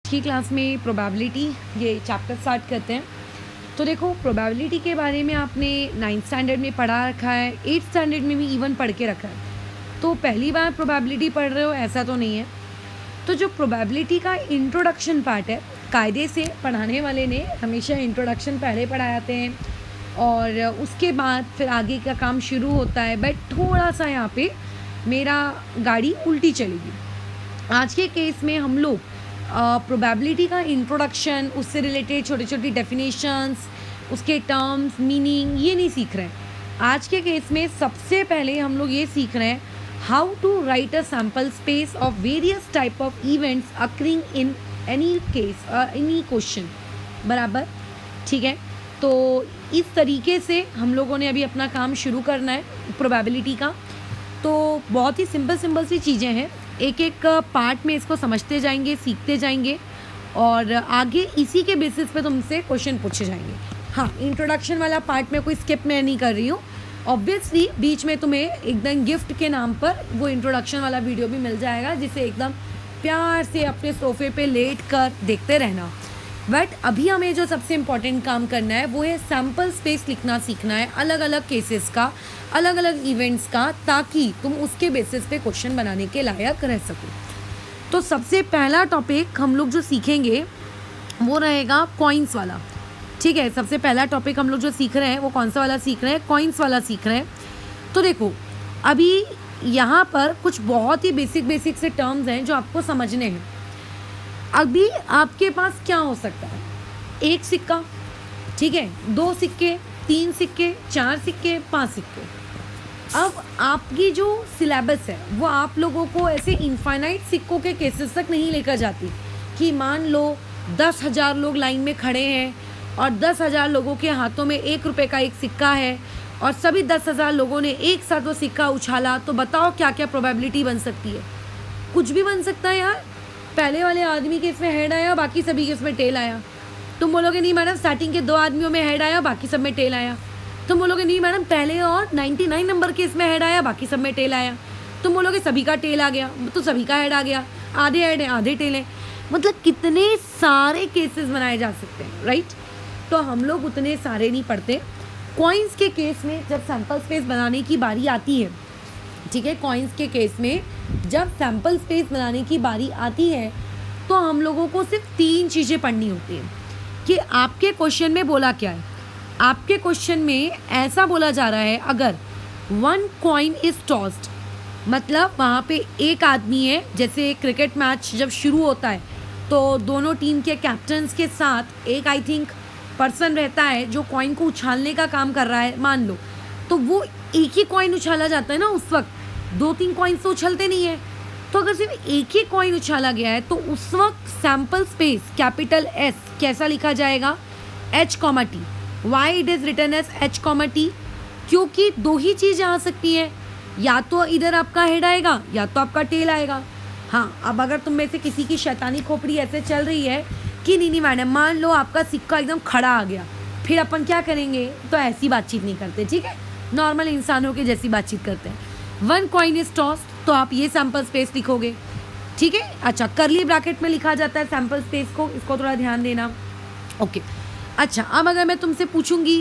की क्लास में प्रोबेबिलिटी ये चैप्टर स्टार्ट करते हैं। तो देखो, प्रोबेबिलिटी के बारे में आपने 9th स्टैंडर्ड में पढ़ा रखा है, 8th स्टैंडर्ड में भी इवन पढ़ के रखा है। तो पहली बार प्रोबेबिलिटी पढ़ रहे हो ऐसा तो नहीं है। तो जो प्रोबेबिलिटी का इंट्रोडक्शन पार्ट है, कायदे से पढ़ाने वाले ने हमेशा इंट्रोडक्शन पहले पढ़ाते हैं और उसके बाद फिर आगे का काम शुरू होता है। बट थोड़ा सा यहाँ पे मेरा गाड़ी उल्टी चलेगी। आज के केस में हम लोग प्रोबेबिलिटी का इंट्रोडक्शन, उससे रिलेटेड छोटी छोटी डेफिनेशंस, उसके टर्म्स, मीनिंग ये नहीं सीख रहे हैं। आज के केस में सबसे पहले हम लोग ये सीख रहे हैं how to write a sample space of various type of events occurring in any case any question. बराबर, ठीक है। तो इस तरीके से हम लोगों ने अभी अपना काम शुरू करना है प्रोबेबिलिटी का। तो बहुत ही सिंपल सी चीज़ें हैं, एक एक पार्ट में इसको समझते जाएंगे, सीखते जाएंगे और आगे इसी के बेसिस पे तुमसे क्वेश्चन पूछे जाएंगे। हाँ, इंट्रोडक्शन वाला पार्ट में कोई स्किप मैं नहीं कर रही हूँ। ऑब्वियसली बीच में तुम्हें एकदम गिफ्ट के नाम पर वो इंट्रोडक्शन वाला वीडियो भी मिल जाएगा, जिसे एकदम प्यार से अपने सोफे पे लेट कर देखते रहना। बट अभी हमें जो सबसे इम्पॉर्टेंट काम करना है वो है सैम्पल स्पेस लिखना सीखना है, अलग अलग केसेस का, अलग अलग इवेंट्स का, ताकि तुम उसके बेसिस पे क्वेश्चन बनाने के लायक रह सको। तो सबसे पहला टॉपिक हम लोग जो सीखेंगे वो रहेगा कॉइन्स वाला। ठीक है, सबसे पहला टॉपिक हम लोग जो सीख रहे हैं वो कौन सा वाला सीख रहे हैं? कॉइन्स वाला सीख रहे हैं। तो देखो, अभी यहाँ पर कुछ बहुत ही बेसिक से टर्म्स हैं जो आपको समझने हैं। अभी आपके पास क्या हो सकता है? एक सिक्का, ठीक है, 2 सिक्के, 3 सिक्के, 4 सिक्के, 5 सिक्के। अब आपकी जो सिलेबस है वो आप लोगों को ऐसे इनफाइनाइट सिक्कों के केसेस तक नहीं लेकर जाती कि मान लो 10,000 लोग लाइन में खड़े हैं और 10,000 लोगों के हाथों में 1 रुपये का एक सिक्का है और सभी 10,000 लोगों ने एक साथ वो सिक्का उछाला। तो बताओ क्या क्या प्रोबेबिलिटी बन सकती है? कुछ भी बन सकता है यार। पहले वाले आदमी के इसमें हेड आया, बाकी सभी के इसमें टेल आया। तुम बोलोगे नहीं मैडम, स्टार्टिंग के 2 आदमियों में हेड आया, बाकी सब में टेल आया। तुम बोलोगे नहीं मैडम, पहले और 99 नंबर के इसमें हेड आया, बाकी सब में टेल आया। तुम बोलोगे सभी का टेल आ गया, तो सभी का हेड आ गया, आधे हेड हैं आधे टेल हैं। मतलब कितने सारे केसेस बनाए जा सकते हैं, राइट? तो हम लोग उतने सारे नहीं पढ़ते। कॉइन्स के केस में जब सैम्पल स्पेस बनाने की बारी आती है, ठीक है, कॉइन्स के केस में जब सैम्पल स्पेस बनाने की बारी आती है तो हम लोगों को सिर्फ 3 चीज़ें पढ़नी होती हैं कि आपके क्वेश्चन में बोला क्या है। आपके क्वेश्चन में ऐसा बोला जा रहा है, अगर 1 कॉइन इज टॉस्ड, मतलब वहाँ पे एक आदमी है, जैसे क्रिकेट मैच जब शुरू होता है तो दोनों टीम के कैप्टन्स के साथ एक आई थिंक पर्सन रहता है जो कॉइन को उछालने का काम कर रहा है, मान लो। तो वो एक ही कॉइन उछाला जाता है ना उस वक्त, 2-3 कॉइन्स तो उछलते नहीं है। तो अगर सिर्फ एक ही कॉइन उछाला गया है तो उस वक्त सैम्पल स्पेस कैपिटल S कैसा लिखा जाएगा? H, why it is written as H, क्योंकि 2 ही चीज़ें आ सकती हैं, या तो इधर आपका हेड आएगा या तो आपका टेल आएगा। हाँ, अब अगर तुम में से किसी की शैतानी खोपड़ी ऐसे चल रही है कि नहीं मैडम, मान लो आपका सिक्का एकदम खड़ा आ गया, फिर अपन क्या करेंगे? तो ऐसी बातचीत नहीं करते, ठीक है, नॉर्मल इंसानों के जैसी बातचीत करते हैं। 1 कॉइन इज टॉस्ड, तो आप ये सैम्पल स्पेस लिखोगे, ठीक है। अच्छा, करली ब्रैकेट में लिखा जाता है सैम्पल स्पेस को, इसको थोड़ा ध्यान देना। ओके, अच्छा, अब अगर मैं तुमसे पूछूंगी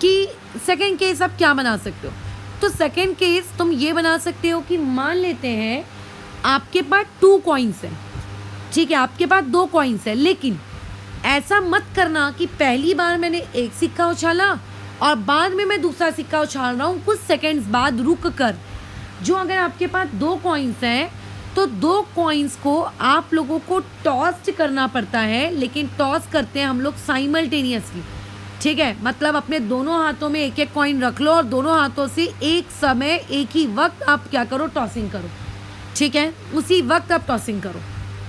कि सेकंड केस आप क्या बना सकते हो, तो सेकंड केस तुम ये बना सकते हो कि मान लेते हैं आपके पास 2 कॉइन्स हैं, ठीक है, आपके पास 2 कॉइन्स हैं, लेकिन ऐसा मत करना कि पहली बार मैंने एक सिक्का उछाला और बाद में मैं दूसरा सिक्का उछाल रहा हूँ कुछ सेकंड्स बाद रुक कर। जो अगर आपके पास 2 कॉइन्स हैं तो 2 कॉइन्स को आप लोगों को टॉस करना पड़ता है, लेकिन टॉस करते हैं हम लोग साइमल्टेनियसली, ठीक है। मतलब अपने दोनों हाथों में एक एक कॉइन रख लो और दोनों हाथों से एक समय एक ही वक्त आप क्या करो? टॉसिंग करो, ठीक है, उसी वक्त आप टॉसिंग करो,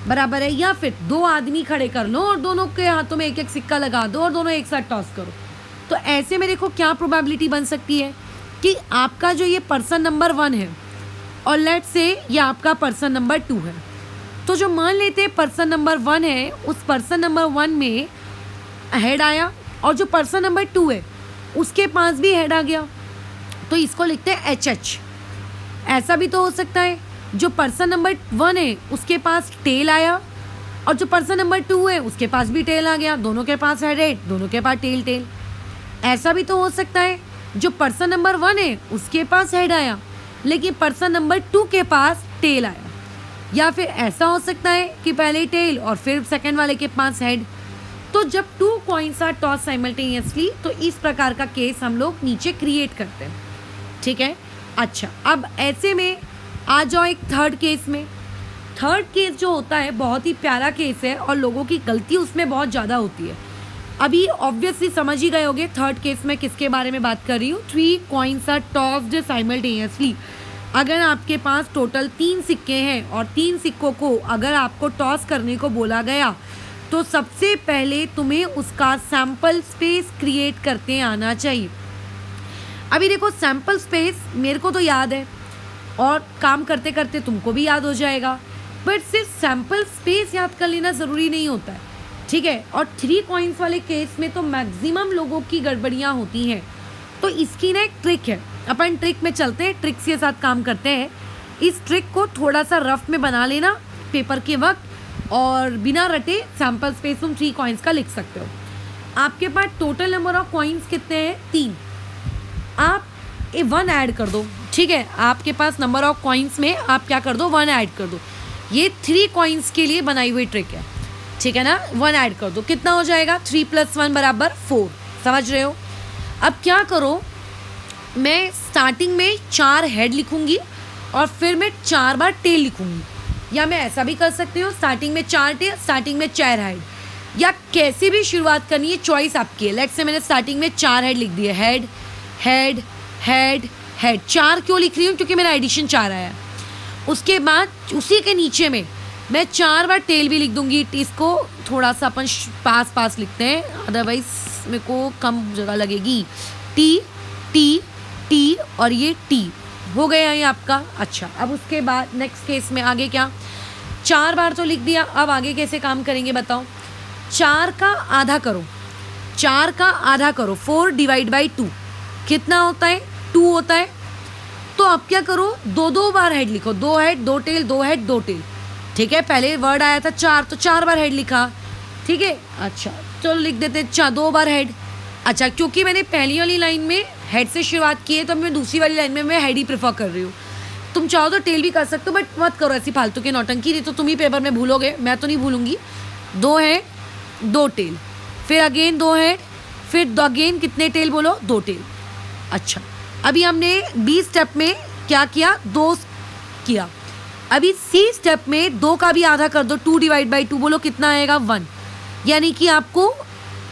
बराबर है। या फिर 2 आदमी खड़े कर लो और दोनों के हाथों में एक एक सिक्का लगा दो और दोनों एक साथ टॉस करो। तो ऐसे में देखो क्या प्रोबेबिलिटी बन सकती है कि आपका जो ये पर्सन नंबर 1 है और लेट्स से ये आपका पर्सन नंबर 2 है। तो जो मान लेते हैं पर्सन नंबर 1 है, उस पर्सन नंबर 1 में हेड आया और जो पर्सन नंबर 2 है उसके पास भी हेड आ गया, तो इसको लिखते हैं HH। ऐसा भी तो हो सकता है जो पर्सन नंबर 1 है उसके पास टेल आया और जो पर्सन नंबर 2 है उसके पास भी टेल आ गया, दोनों के पास हेड हेड, दोनों के पास टेल टेल। ऐसा भी तो हो सकता है जो पर्सन नंबर 1 है उसके पास हेड आया लेकिन पर्सन नंबर 2 के पास टेल आया, या फिर ऐसा हो सकता है कि पहले टेल और फिर सेकंड वाले के पास हेड। तो जब 2 कॉइन्स आर टॉस साइमल्टेनियसली तो इस प्रकार का केस हम लोग नीचे क्रिएट करते हैं, ठीक है। अच्छा, अब ऐसे में आ जाओ एक थर्ड केस में। थर्ड केस जो होता है बहुत ही प्यारा केस है और लोगों की गलती उसमें बहुत ज़्यादा होती है। अभी ऑब्वियसली समझ ही गए होंगे थर्ड केस में किसके बारे में बात कर रही हूँ। 3 कॉइन्स आर टॉस्ड साइमल्टेनियसली। अगर आपके पास टोटल 3 सिक्के हैं और 3 सिक्कों को अगर आपको टॉस करने को बोला गया तो सबसे पहले तुम्हें उसका सैम्पल स्पेस क्रिएट करते आना चाहिए। अभी देखो सैम्पल स्पेस मेरे को तो याद है और काम करते करते तुमको भी याद हो जाएगा, बट सिर्फ सैम्पल स्पेस याद कर लेना ज़रूरी नहीं होता है, ठीक है। और 3 कॉइन्स वाले केस में तो मैक्सिमम लोगों की गड़बड़ियाँ होती हैं। तो इसकी ना एक ट्रिक है, अपन ट्रिक में चलते हैं, ट्रिक्स के साथ काम करते हैं। इस ट्रिक को थोड़ा सा रफ में बना लेना पेपर के वक्त और बिना रटे सैम्पल स्पेस तुम 3 कॉइन्स का लिख सकते हो। आपके पास टोटल नंबर ऑफ कॉइन्स कितने हैं? 3। आप 1 ऐड कर दो, ठीक है। आपके पास नंबर ऑफ कॉइन्स में आप क्या कर दो, 1 ऐड कर दो। ये 3 कॉइन्स के लिए बनाई हुई ट्रिक है, ठीक है ना। 1 ऐड कर दो, कितना हो जाएगा? 3 + 1 = 4। समझ रहे हो? अब क्या करो, मैं स्टार्टिंग में 4 हेड लिखूंगी और फिर मैं 4 बार टेल लिखूंगी, या मैं ऐसा भी कर सकती हूँ स्टार्टिंग में 4 टेल, स्टार्टिंग में 4 हेड, या कैसे भी शुरुआत करनी है चॉइस आपकी है। लेट्स से मैंने स्टार्टिंग में 4 हेड लिख दिए, हेड हेड हेड हेड। 4 क्यों लिख रही हूँ? क्योंकि मेरा एडिशन 4 आया। उसके बाद उसी के नीचे में मैं 4 बार टेल भी लिख दूंगी। इसको थोड़ा सा अपन पास पास लिखते हैं, अदरवाइज मेरे को कम जगह लगेगी। टी टी टी और ये टी हो गया ये आपका। अच्छा, अब उसके बाद नेक्स्ट केस में आगे क्या, 4 बार तो लिख दिया, अब आगे कैसे काम करेंगे बताओ। 4 का आधा करो, 4 का आधा करो, 4 / 2 कितना होता है? 2 होता है। तो अब क्या करो, 2 बार हेड लिखो, 2 हेड 2 टेल, 2 हेड 2 टेल, ठीक है। पहले वर्ड आया था 4 तो 4 बार हेड लिखा, ठीक है। अच्छा चलो लिख देते हैं 2 बार हेड। अच्छा, क्योंकि मैंने पहली वाली लाइन में हेड से शुरुआत की है तो मैं दूसरी वाली लाइन में मैं हेड ही प्रेफर कर रही हूँ। तुम चाहो तो टेल भी कर सकते हो, बट मत करो ऐसी फालतू की नौटंकी, नहीं तो तुम ही पेपर में भूलोगे, मैं तो नहीं भूलूंगी। 2 हेड 2 टेल, फिर अगेन 2 हेड, फिर अगेन कितने टेल बोलो? 2 टेल। अच्छा, अभी हमने बी स्टेप में क्या किया? 2 किया। अभी सी स्टेप में 2 का भी आधा कर दो, 2 / 2 बोलो कितना आएगा? 1। यानी कि आपको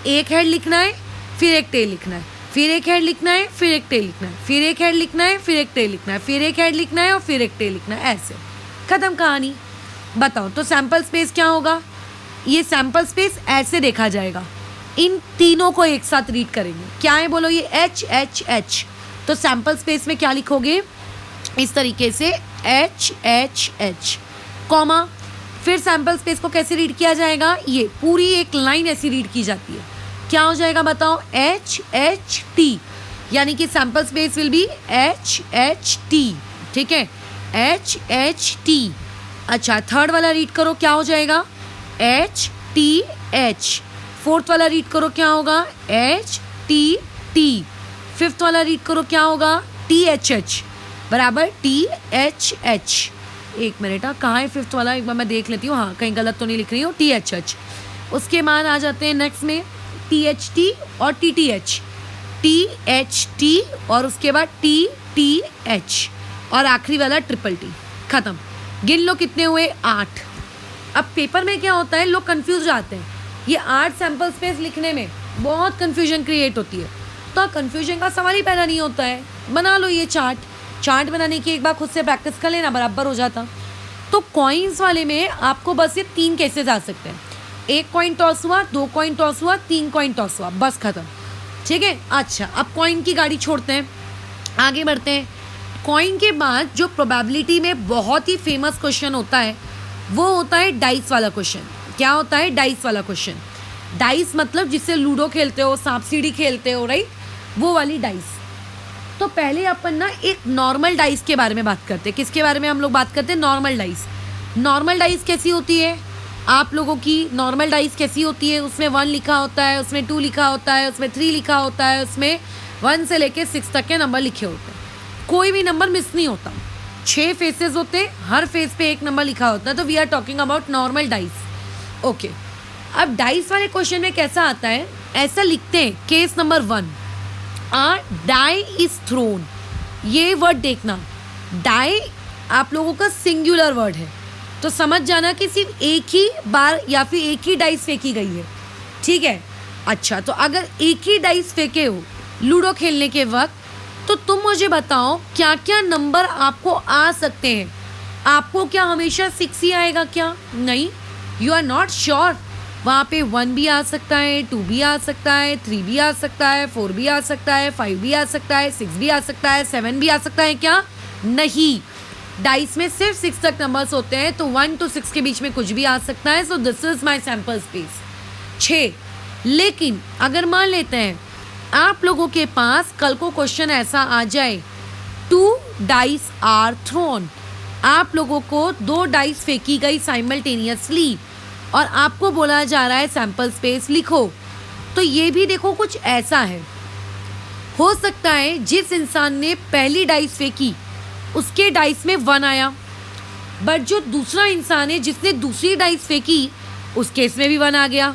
एक हेड लिखना है, फिर एक टेल लिखना है, फिर एक हेड लिखना है, फिर एक टेल लिखना है, फिर एक हेड लिखना है, फिर एक टेल लिखना है, फिर एक हेड लिखना है और फिर एक टेल लिखना है। ऐसे खत्म कहानी। बताओ तो सैम्पल स्पेस क्या होगा? ये सैम्पल स्पेस ऐसे देखा जाएगा। इन तीनों को एक साथ रीड करेंगे, क्या है बोलो? ये H H H। तो सैम्पल स्पेस में क्या लिखोगे? इस तरीके से H H H, कॉमा। फिर सैम्पल स्पेस को कैसे रीड किया जाएगा? ये पूरी एक लाइन ऐसी रीड की जाती है, क्या हो जाएगा बताओ? H H T, यानी कि sample space will be H H T, ठीक है, H H T। अच्छा, थर्ड वाला रीड करो, क्या हो जाएगा? H T H। फोर्थ वाला रीड करो, क्या होगा? H T T। फिफ्थ वाला रीड करो, क्या होगा? T H H बराबर T H H। एक मिनट, कहाँ है फिफ्थ वाला? एक बार मैं देख लेती हूँ, हाँ कहीं गलत तो नहीं लिख रही हूँ। T H H। उसके बाद आ जाते हैं नेक्स्ट में T H T और T T H, T H T और उसके बाद T T H और आखिरी वाला ट्रिपल T। खत्म। गिन लो कितने हुए? 8। अब पेपर में क्या होता है, लोग कंफ्यूज जाते हैं, ये 8 सैम्पल स्पेस लिखने में बहुत कंफ्यूजन क्रिएट होती है। तो कंफ्यूजन का सवाल ही पैदा नहीं होता है। बना लो ये चार्ट बनाने की एक बार खुद से प्रैक्टिस कर लेना, बराबर हो जाता। तो कॉइन्स वाले में आपको बस ये 3 केसेस आ सकते हैं, 1 कॉइन टॉस हुआ, 2 कॉइन टॉस हुआ, 3 कॉइन टॉस हुआ, बस खत्म, ठीक है। अच्छा, अब कॉइन की गाड़ी छोड़ते हैं, आगे बढ़ते हैं। कॉइन के बाद जो प्रोबेबिलिटी में बहुत ही फेमस क्वेश्चन होता है वो होता है डाइस वाला क्वेश्चन। क्या होता है? डाइस वाला क्वेश्चन। डाइस मतलब जिससे लूडो खेलते हो, सांप सीढ़ी खेलते हो, राइट, वो वाली डाइस। तो पहले अपन ना एक नॉर्मल डाइस के बारे में बात करते हैं। किसके बारे में हम लोग बात करते हैं? Normal dice. नॉर्मल डाइस कैसी होती है? आप लोगों की नॉर्मल डाइस कैसी होती है, उसमें 1 लिखा होता है, उसमें 2 लिखा होता है, उसमें 3 लिखा होता है, उसमें 1 से लेके 6 तक के नंबर लिखे होते हैं, कोई भी नंबर मिस नहीं होता। 6 फेसेस होते हैं, हर फेस पे एक नंबर लिखा होता है। तो we are talking about normal dice. Okay, अब डाइस वाले क्वेश्चन में कैसा आता है, ऐसा लिखते हैं case number 1, die is thrown. ये वर्ड देखना, डाई आप लोगों का सिंगुलर वर्ड है, तो समझ जाना कि सिर्फ एक ही बार या फिर एक ही डाइस फेंकी गई है, ठीक है। अच्छा, तो अगर एक ही डाइस फेंके हो लूडो खेलने के वक्त, तो तुम मुझे बताओ क्या क्या नंबर आपको आ सकते हैं। आपको क्या हमेशा 6 ही आएगा क्या? नहीं, यू आर नॉट श्योर। वहाँ पे 1 भी आ सकता है, 2 भी आ सकता है, 3 भी आ सकता है, 4 भी आ सकता है, 5 भी आ सकता है, 6 भी आ सकता है, 7 भी आ सकता है। क्या? नहीं, डाइस में सिर्फ 6 तक नंबर्स होते हैं, तो 1 to 6 के बीच में कुछ भी आ सकता है। So this is my sample space 6। लेकिन अगर मान लेते हैं आप लोगों के पास कल को क्वेश्चन ऐसा आ जाए, 2 डाइस आर थ्रोन, आप लोगों को 2 डाइस फेंकी गई साइमल्टेनियसली और आपको बोला जा रहा है सैम्पल स्पेस लिखो, तो ये भी देखो कुछ ऐसा है। हो सकता है जिस इंसान ने पहली डाइस फेंकी उसके डाइस में 1 आया, बट जो दूसरा इंसान है जिसने दूसरी डाइस फेंकी उस केस में भी 1 आ गया।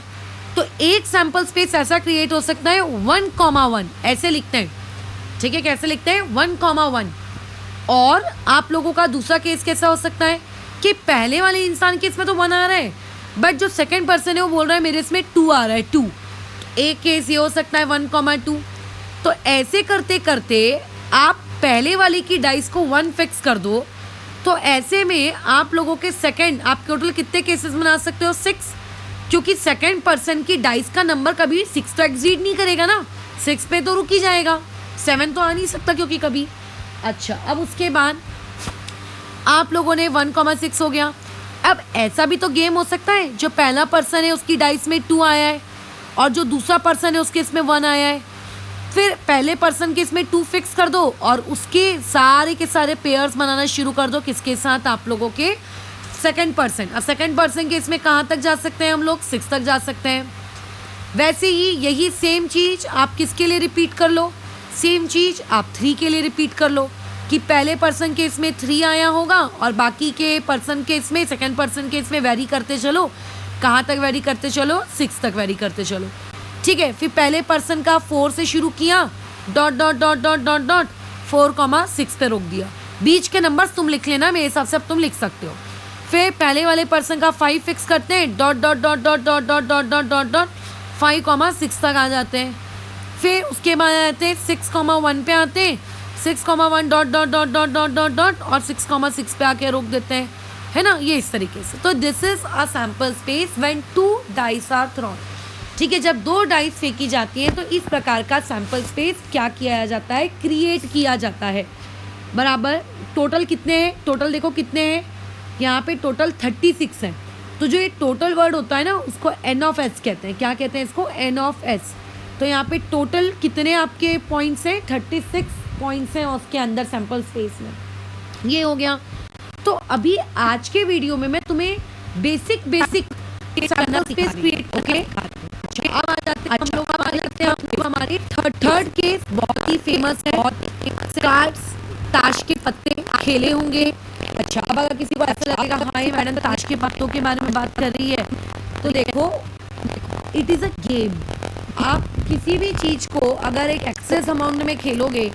तो एक सैम्पल स्पेस ऐसा क्रिएट हो सकता है 1,1, ऐसे लिखते हैं, ठीक है। कैसे लिखते हैं? 1,1। और आप लोगों का दूसरा केस कैसा हो सकता है कि पहले वाले इंसान के इसमें तो 1 आ रहा है, बट जो सेकंड पर्सन है वो बोल रहा है मेरे इसमें 2 आ रहा है, 2। एक केस ये हो सकता है 1,2। तो ऐसे करते करते आप पहले वाले की डाइस को 1 फिक्स कर दो, तो ऐसे में आप लोगों के सेकंड, आप टोटल कितने केसेस बना सकते हो? 6, क्योंकि सेकंड पर्सन की डाइस का नंबर कभी 6 तो एक्सीड नहीं करेगा ना, 6 पे तो रुक ही जाएगा, 7 तो आ नहीं सकता क्योंकि कभी। अच्छा, अब उसके बाद आप लोगों ने 1,6 हो गया। अब ऐसा भी तो गेम हो सकता है जो पहला पर्सन है उसकी डाइस में 2 आया है और जो दूसरा पर्सन है उसके इसमें 1 आया है, फिर पहले पर्सन के इसमें 2 फिक्स कर दो और उसके सारे के सारे पेयर्स बनाना शुरू कर दो। किसके साथ? आप लोगों के सेकंड पर्सन। अब सेकंड पर्सन के इसमें कहाँ तक जा सकते हैं हम लोग? 6 तक जा सकते हैं। वैसे ही यही सेम चीज़ आप किसके लिए रिपीट कर लो? सेम चीज़ आप 3 के लिए रिपीट कर लो कि पहले पर्सन के इसमें 3 आया होगा और बाकी के पर्सन के इसमें, सेकंड पर्सन के इसमें वेरी करते चलो। कहाँ तक वेरी करते चलो? 6 तक वेरी करते चलो, ठीक है। फिर पहले पर्सन का 4 से शुरू किया, dot dot dot dot dot dot 4,6 पे रोक दिया। बीच के नंबर्स तुम लिख लेना, मेरे हिसाब से अब तुम लिख सकते हो। फिर पहले वाले पर्सन का 5 फिक्स करते हैं, dot dot dot dot dot dot dot dot dot dot 5,6 तक आ जाते हैं। फिर उसके बाद आते हैं 6,1 पे आते हैं, 6,1 dot dot dot dot dot dot dot और 6,6 पे आके रोक देते हैं, है ना, ये इस तरीके से। तो this is a sample space when 2 dice are thrown, ठीक है। जब 2 डाइस फेंकी जाती हैं तो इस प्रकार का सैम्पल स्पेस क्या किया जाता है? क्रिएट किया जाता है, बराबर। टोटल कितने हैं? टोटल देखो कितने हैं यहाँ पे, टोटल 36 हैं। तो जो ये टोटल वर्ड होता है ना उसको N ऑफ S कहते हैं। क्या कहते हैं इसको? N of S। तो यहाँ पे टोटल कितने आपके पॉइंट्स हैं? 36 पॉइंट्स हैं उसके अंदर सैम्पल स्पेस में। ये हो गया। तो अभी आज के वीडियो में मैं तुम्हें basic sample space create, okay. अब आ जाते हैं हम लोग, अब आ जाते हैं हमारे थर्ड केस, बहुत ही फेमस है। कार्ड्स, ताश के पत्ते खेले होंगे। अच्छा, अब अगर किसी को ऐसा लगेगा हाँ ये मैडम ताश के पत्तों के बारे में बात कर रही है, तो देखो इट इज़ अ गेम। आप किसी भी चीज़ को अगर एक एक्सेस अमाउंट में खेलोगे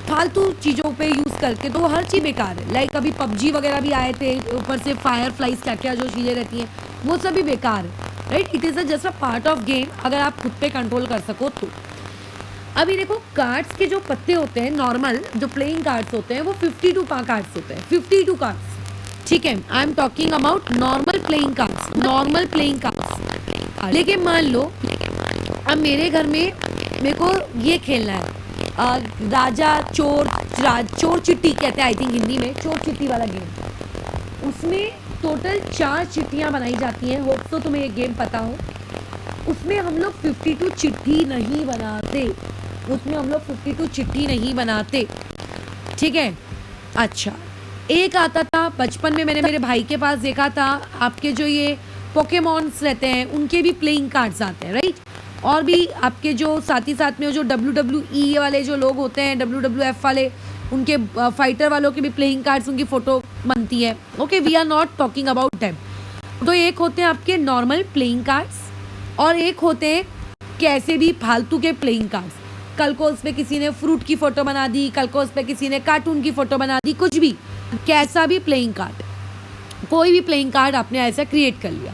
फालतू चीज़ों पे यूज़ करके, तो हर चीज़ बेकार है। लाइक अभी PUBG वगैरह भी आए थे, ऊपर से फायर फ्लाइज क्या क्या जो चीज़ें रहती हैं वो सभी बेकार है, right. It is just a part of game, अगर आप खुद पे कंट्रोल कर सको तो। अभी देखो कार्ड्स के जो पत्ते होते हैं, नॉर्मल जो प्लेइंग कार्ड्स होते हैं वो 52 कार्ड्स होते हैं, 52 कार्ड्स, ठीक है। I am talking about normal playing cards, normal playing cards. लेकिन मान लो अब मेरे घर में मेरे को ये खेलना है, राजा चोर चिट्टी कहते हैं आई थिंक हिंदी में, चोर चिट्टी वाला गेम। उसमें टोटल 4 चिट्टियाँ बनाई जाती हैं, होप तो तुम्हें ये गेम पता हो। उसमें हम लोग 52 चिट्ठी नहीं बनाते, उसमें हम लोग 52 चिट्ठी नहीं बनाते, ठीक है। अच्छा, एक आता था बचपन में, मैंने मेरे भाई के पास देखा था, आपके जो ये पोकेमॉन्स रहते हैं उनके भी प्लेइंग कार्ड्स आते हैं, राइट। और भी आपके जो साथ ही साथ में जो WWE वाले जो लोग होते हैं, WWF वाले, उनके फाइटर वालों के भी प्लेइंग कार्ड्स, उनकी फ़ोटो बनती है। Okay, we are not talking about them. तो एक होते हैं आपके नॉर्मल प्लेइंग कार्ड्स और एक होते हैं कैसे भी फालतू के प्लेइंग कार्ड्स। कल को उस पर किसी ने फ्रूट की फ़ोटो बना दी, कल को उस पर किसी ने कार्टून की फ़ोटो बना दी, कुछ भी, कैसा भी प्लेइंग कार्ड, कोई भी प्लेइंग कार्ड आपने ऐसा क्रिएट कर लिया।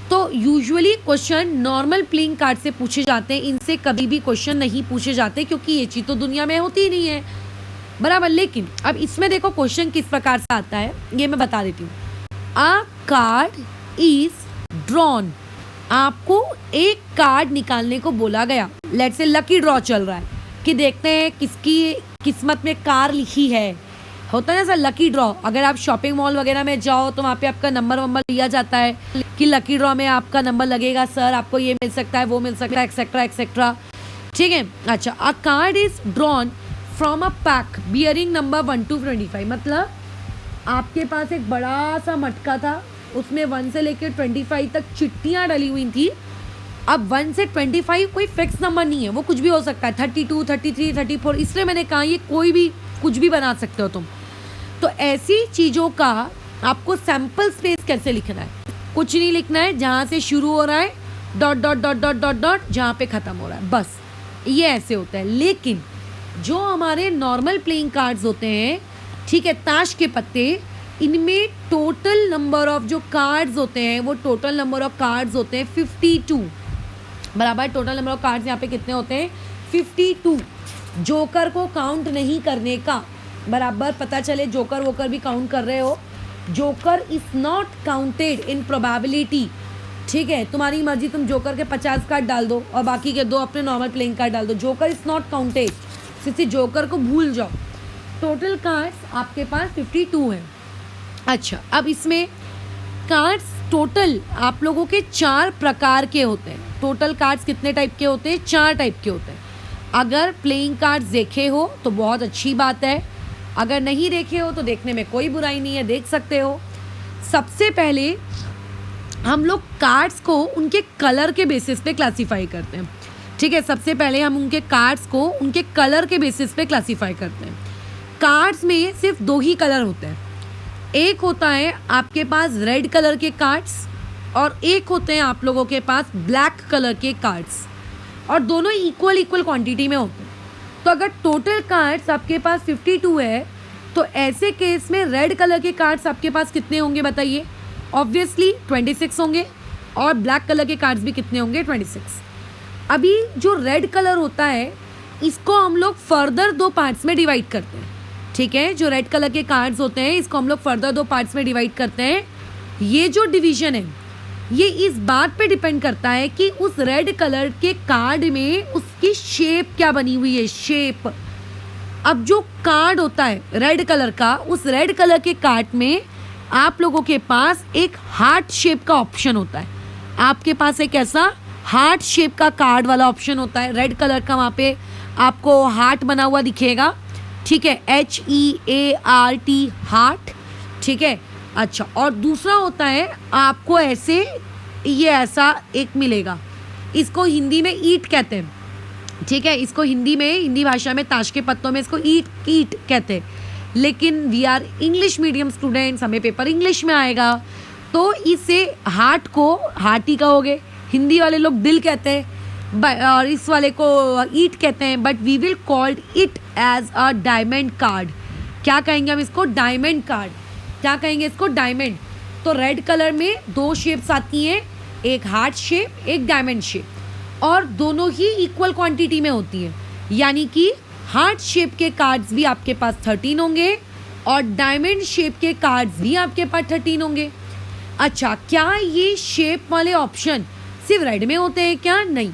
तो usually question normal playing card से पूछे जाते हैं, इनसे कभी भी क्वेश्चन नहीं पूछे जाते क्योंकि ये चीज़ तो दुनिया में होती ही नहीं है, बराबर। लेकिन अब इसमें देखो क्वेश्चन किस प्रकार से आता है ये मैं बता देती हूँ। अ कार्ड इज ड्रॉन, आपको एक कार्ड निकालने को बोला गया। लेट्स से लकी ड्रॉ चल रहा है कि देखते हैं किसकी किस्मत में कार लिखी है, होता है ना सर लकी ड्रॉ। अगर आप शॉपिंग मॉल वगैरह में जाओ तो वहाँ पे आपका नंबर वंबर लिया जाता है कि लकी ड्रॉ में आपका नंबर लगेगा, सर आपको ये मिल सकता है, वो मिल सकता है, एक्सेट्रा एक्सेट्रा, ठीक है। अच्छा, अ card is drawn from a pack bearing number 1 to 25, मतलब आपके पास एक बड़ा सा मटका था, उसमें 1 से लेकर 25 तक चिट्ठियाँ डली हुई थी। अब 1 से 25 कोई फिक्स नंबर नहीं है, वो कुछ भी हो सकता है, 32, 33, 34, इसलिए मैंने कहा ये कोई भी कुछ भी बना सकते हो तुम। तो ऐसी चीज़ों का आपको सैम्पल स्पेस कैसे लिखना है, कुछ नहीं लिखना है, जहाँ से शुरू हो रहा है dot dot dot dot dot dot, जहाँ पे ख़त्म हो रहा है, बस ये ऐसे होता है। लेकिन जो हमारे नॉर्मल प्लेइंग कार्ड्स होते हैं, ठीक है, ताश के पत्ते, इनमें टोटल नंबर ऑफ जो कार्ड्स होते हैं वो टोटल नंबर ऑफ कार्ड्स होते हैं 52, बराबर। टोटल नंबर ऑफ कार्ड्स यहाँ पे कितने होते हैं 52, जोकर को काउंट नहीं करने का, बराबर। पता चले जोकर वोकर भी काउंट कर रहे हो, joker is not counted in probability, ठीक है। तुम्हारी मर्जी, तुम जोकर के 50 कार्ड डाल दो और बाकी के 2 अपने नॉर्मल प्लेइंग कार्ड डाल दो, जोकर इज नॉट काउंटेड, सिर्फ जोकर को भूल जाओ। टोटल कार्ड्स आपके पास 52 हैं। अच्छा, अब इसमें कार्ड्स टोटल आप लोगों के 4 प्रकार के होते हैं। टोटल कार्ड्स कितने टाइप के होते हैं, 4 टाइप के होते हैं। अगर प्लेइंग कार्ड्स देखे हो तो बहुत अच्छी बात है, अगर नहीं देखे हो तो देखने में कोई बुराई नहीं है, देख सकते हो। सबसे पहले हम लोग कार्ड्स को उनके कलर के बेसिस पे क्लासीफाई करते हैं, ठीक है। सबसे पहले हम उनके कार्ड्स को उनके कलर के बेसिस पे क्लासीफाई करते हैं। कार्ड्स में सिर्फ 2 ही कलर होते हैं, एक होता है आपके पास रेड कलर के कार्ड्स और एक होते हैं आप लोगों के पास ब्लैक कलर के कार्ड्स, और दोनों इक्वल क्वांटिटी में होते हैं। तो अगर टोटल कार्ड्स आपके पास 52 है तो ऐसे केस में रेड कलर के कार्ड्स आपके पास कितने होंगे बताइए, ऑब्वियसली 26 होंगे, और ब्लैक कलर के कार्ड्स भी कितने होंगे 26। अभी जो रेड कलर होता है इसको हम लोग फर्दर 2 पार्ट्स में डिवाइड करते हैं, ठीक है। जो रेड कलर के कार्ड्स होते हैं इसको हम लोग फर्दर 2 पार्ट्स में डिवाइड करते हैं। ये जो डिवीजन है ये इस बात पे डिपेंड करता है कि उस रेड कलर के कार्ड में उसकी शेप क्या बनी हुई है, शेप। अब जो कार्ड होता है रेड कलर का, उस रेड कलर के कार्ड में आप लोगों के पास एक हार्ट शेप का ऑप्शन होता है, आपके पास एक ऐसा हार्ट शेप का कार्ड वाला ऑप्शन होता है रेड कलर का, वहाँ पे आपको हार्ट बना हुआ दिखेगा, ठीक है, HEART हार्ट, ठीक है। अच्छा, और दूसरा होता है आपको ऐसे ये ऐसा एक मिलेगा, इसको हिंदी में ईट कहते हैं, ठीक है। इसको हिंदी में, हिंदी भाषा में, ताश के पत्तों में इसको ईट कहते हैं। लेकिन we are English medium students, हमें पेपर इंग्लिश में आएगा, तो इसे हार्ट को हार्टी कहोगे, हिंदी वाले लोग दिल कहते हैं और इस वाले को ईट कहते हैं, but we will called it as a diamond card. क्या कहेंगे हम इसको, डायमंड कार्ड। क्या कहेंगे इसको, डायमंड। तो रेड कलर में 2 शेप्स आती हैं, एक हार्ट शेप, एक डायमंड शेप, और दोनों ही इक्वल क्वांटिटी में होती हैं, यानी कि हार्ट शेप के कार्ड्स भी आपके पास 13 होंगे और डायमंड शेप के कार्ड्स भी आपके पास 13 होंगे। अच्छा, क्या ये शेप वाले ऑप्शन सिर्फ रेड में होते हैं क्या, नहीं।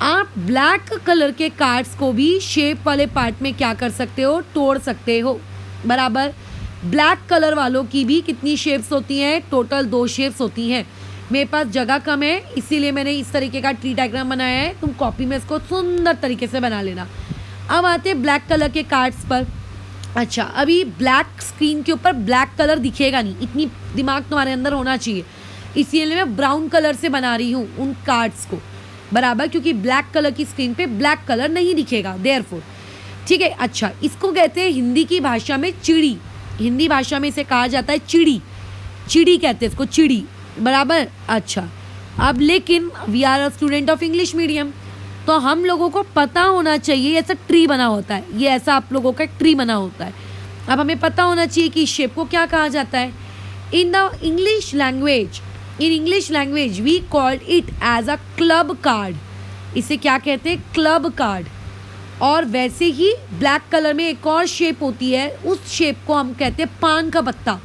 आप ब्लैक कलर के कार्ड्स को भी शेप वाले पार्ट में क्या कर सकते हो, तोड़ सकते हो, बराबर। ब्लैक कलर वालों की भी कितनी शेप्स होती हैं, टोटल 2 शेप्स होती हैं। मेरे पास जगह कम है इसीलिए मैंने इस तरीके का ट्री डायग्राम बनाया है, तुम कॉपी में इसको सुंदर तरीके से बना लेना। अब आते हैं ब्लैक कलर के कार्ड्स पर। अच्छा, अभी ब्लैक स्क्रीन के ऊपर ब्लैक कलर दिखेगा नहीं, इतनी दिमाग तुम्हारे अंदर होना चाहिए। इसलिए मैं ब्राउन कलर से बना रही हूँ उन कार्ड्स को, बराबर, क्योंकि ब्लैक कलर की स्क्रीन पे ब्लैक कलर नहीं दिखेगा, देयरफॉर। ठीक है, अच्छा, इसको कहते हैं हिंदी की भाषा में चिड़ी। हिंदी भाषा में इसे कहा जाता है चिड़ी, चिड़ी कहते हैं इसको, चिड़ी, बराबर। अच्छा, अब लेकिन we are a student of English medium, तो हम लोगों को पता होना चाहिए ऐसा ट्री बना होता है, ये ऐसा आप लोगों का एक ट्री बना होता है। अब हमें पता होना चाहिए कि इस शेप को क्या कहा जाता है। In the English language, in English language we called it as a club card. इसे क्या कहते हैं? Club card. और वैसे ही ब्लैक कलर में एक और शेप होती है, उस शेप को हम कहते हैं पान का पत्ता।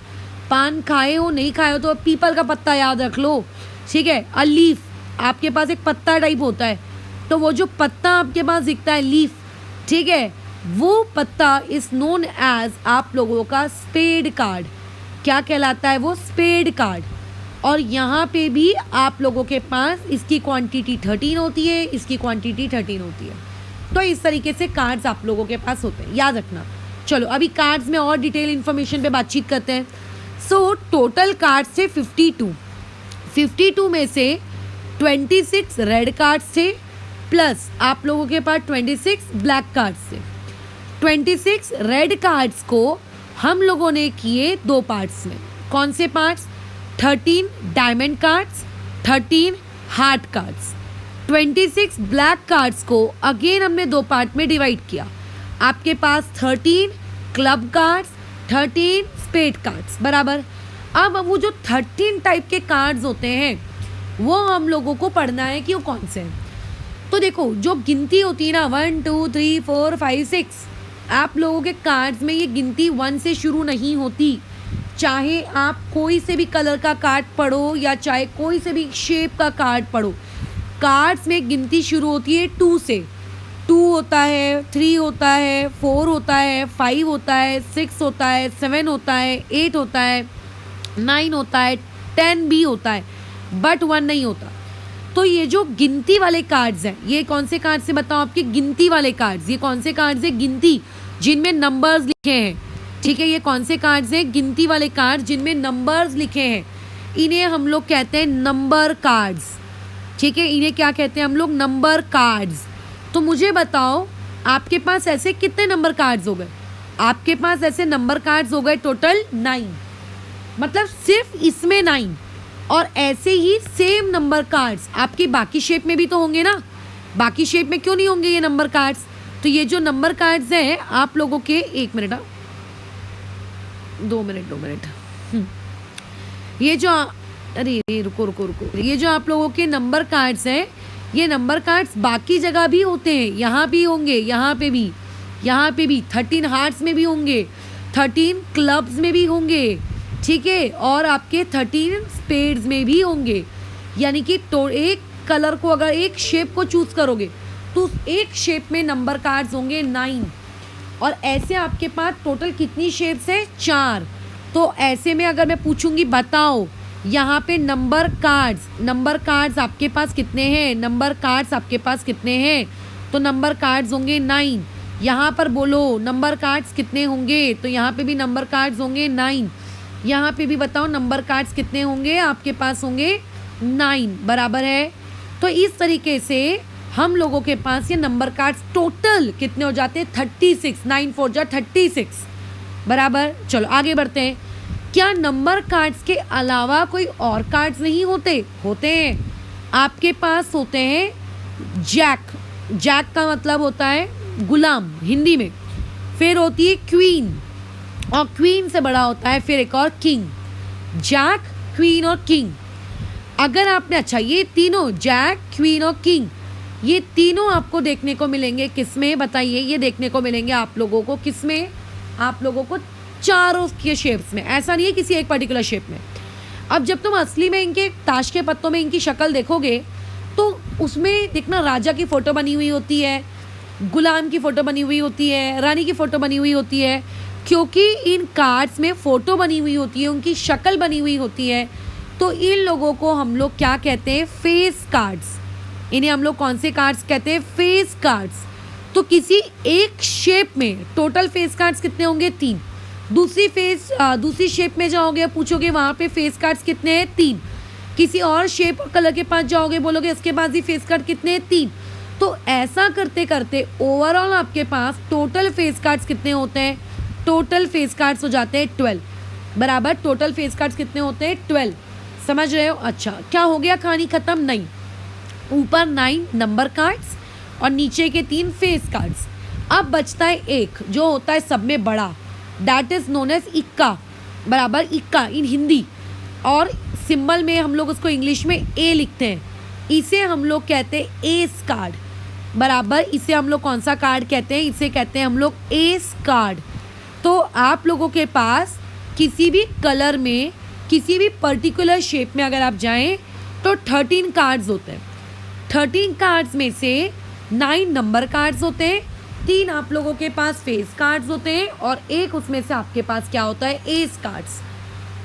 पान खाए हो नहीं खाए हो तो पीपल का पत्ता याद रख लो, ठीक है। अ लीफ, आपके पास एक पत्ता टाइप होता है, तो वो जो पत्ता आपके पास दिखता है लीफ, ठीक है, वो पत्ता इज नोन एज आप लोगों का स्पेड कार्ड। क्या कहलाता है वो? Spade card. और यहाँ पे भी आप लोगों के पास इसकी क्वांटिटी 13 होती है, इसकी क्वांटिटी 13 होती है। तो इस तरीके से कार्ड्स आप लोगों के पास होते हैं, याद रखना। चलो अभी कार्ड्स में और डिटेल इन्फॉर्मेशन पे बातचीत करते हैं। सो टोटल कार्ड्स थे 52 में से 26 रेड कार्ड्स थे, प्लस आप लोगों के पास 26 ब्लैक कार्ड्स थे। 26 रेड कार्ड्स को हम लोगों ने किए 2 पार्ट्स में। कौन से parts? 13 diamond cards, 13 heart cards. 26 black cards को अगेन हमने 2 पार्ट में डिवाइड किया। आपके पास 13 क्लब कार्ड्स, 13 स्पेड कार्ड्स, बराबर। अब वो जो 13 टाइप के कार्ड्स होते हैं वो हम लोगों को पढ़ना है कि वो कौन से हैं। तो देखो जो गिनती होती है ना 1 2 3 4 5 6, आप लोगों के कार्ड्स में ये गिनती 1 से शुरू नहीं होती। चाहे आप कोई से भी कलर का कार्ड पढ़ो या चाहे कोई से भी शेप का कार्ड पढ़ो, कार्ड्स में गिनती शुरू होती है 2 से। 2 होता है, 3 होता है, 4 होता है, 5 होता है, 6 होता है, 7 होता है, 8 होता है, 9 होता है, 10 भी होता है, बट 1 नहीं होता। तो ये जो गिनती वाले कार्ड्स हैं, ये कौन से कार्ड्स से बताओ? आपके गिनती वाले कार्ड्स। ये कौन से कार्ड्स हैं? गिनती, जिनमें नंबर्स लिखे हैं, ठीक है। ये कौन से कार्ड्स हैं? गिनती वाले कार्ड्स जिनमें नंबर्स लिखे हैं, इन्हें हम लोग कहते हैं नंबर कार्ड्स, ठीक है। इन्हें क्या कहते हैं हम लोग? Number cards. तो मुझे बताओ आपके पास ऐसे कितने नंबर कार्ड्स हो गए? आपके पास ऐसे नंबर कार्ड्स हो गए टोटल 9, मतलब सिर्फ इसमें 9। और ऐसे ही सेम नंबर कार्ड्स आपके बाकी शेप में भी तो होंगे ना। बाकी शेप में क्यों नहीं होंगे ये नंबर कार्ड्स? तो ये जो नंबर कार्ड्स हैं आप लोगों के, 1 मिनट, 2 मिनट, ये जो, अरे रुको, ये जो आप लोगों के नंबर कार्ड्स हैं, ये नंबर कार्ड्स बाकी जगह भी होते हैं। यहाँ भी होंगे, यहाँ पे भी 13 हार्ट्स में भी होंगे, 13 क्लब्स में भी होंगे, ठीक है, और आपके 13 स्पेड्स में भी होंगे। यानी कि तो एक कलर को अगर एक शेप को चूज करोगे तो एक शेप में नंबर कार्ड्स होंगे 9। और ऐसे आपके पास टोटल कितनी शेप्स है? 4। तो ऐसे में अगर मैं पूछूंगी बताओ यहाँ पे नंबर कार्ड्स आपके पास कितने हैं? नंबर कार्ड्स आपके पास कितने हैं? तो नंबर कार्ड्स होंगे 9। यहाँ पर बोलो नंबर कार्ड्स कितने होंगे? तो यहाँ पे भी नंबर कार्ड्स होंगे 9। यहाँ पे भी बताओ नंबर कार्ड्स कितने होंगे? आपके पास होंगे 9, बराबर है। तो इस तरीके से हम लोगों के पास ये नंबर कार्ड्स टोटल कितने हो जाते हैं? 36, 9 4 जा 36, बराबर। चलो आगे बढ़ते हैं। क्या नंबर कार्ड्स के अलावा कोई और कार्ड्स नहीं होते? होते हैं। आपके पास होते हैं जैक का मतलब होता है गुलाम हिंदी में। फिर होती है क्वीन, और क्वीन से बड़ा होता है फिर एक और किंग। जैक, क्वीन और किंग। अगर आपने, अच्छा, ये तीनों जैक, क्वीन और किंग, ये तीनों आपको देखने को मिलेंगे किसमें? बताइए। ये देखने को मिलेंगे आप लोगों को किसमें? आप लोगों को चारों के शेप्स में। ऐसा नहीं है किसी एक पर्टिकुलर शेप में। अब जब तुम असली में इनके ताश के पत्तों में इनकी शक्ल देखोगे तो उसमें देखना राजा की फ़ोटो बनी हुई होती है, गुलाम की फ़ोटो बनी हुई होती है, रानी की फ़ोटो बनी हुई होती है। क्योंकि इन कार्ड्स में फ़ोटो बनी हुई होती है, उनकी शक्ल बनी हुई होती है, तो इन लोगों को हम लोग क्या कहते हैं? Face cards. इन्हें हम लोग कौन से कार्ड्स कहते हैं? Face cards. तो किसी एक शेप में टोटल फेस कार्ड्स कितने होंगे? 3। दूसरी शेप में जाओगे, पूछोगे वहाँ पे फेस कार्ड्स कितने हैं? 3। किसी और शेप और कलर के पास जाओगे, बोलोगे इसके पास ही फेस कार्ड कितने हैं, 3। तो ऐसा करते करते ओवरऑल आपके पास टोटल फेस कार्ड्स कितने होते हैं, टोटल फेस कार्ड्स हो जाते हैं 12, बराबर। टोटल फेस कार्ड्स कितने होते हैं, 12। समझ रहे हो? अच्छा, क्या हो गया, कहानी खत्म? नहीं, ऊपर 9 नंबर कार्ड्स और नीचे के 3 फेस कार्ड्स। अब बचता है एक जो होता है सब में बड़ा, दैट इज नोन एज इक्का, बराबर। इक्का इन हिंदी, और सिंबल में हम लोग उसको इंग्लिश में ए लिखते हैं। इसे हम लोग कहते हैं एस कार्ड, बराबर। इसे हम लोग कौन सा कार्ड कहते हैं, इसे कहते हैं हम लोग एस कार्ड। तो आप लोगों के पास किसी भी कलर में, किसी भी पर्टिकुलर शेप में अगर आप जाएं तो 13 कार्ड्स होते हैं। 13 कार्ड्स में से 9 नंबर कार्ड्स होते हैं, 3 आप लोगों के पास फेस कार्ड्स होते हैं और एक उसमें से आपके पास क्या होता है, एस कार्ड्स।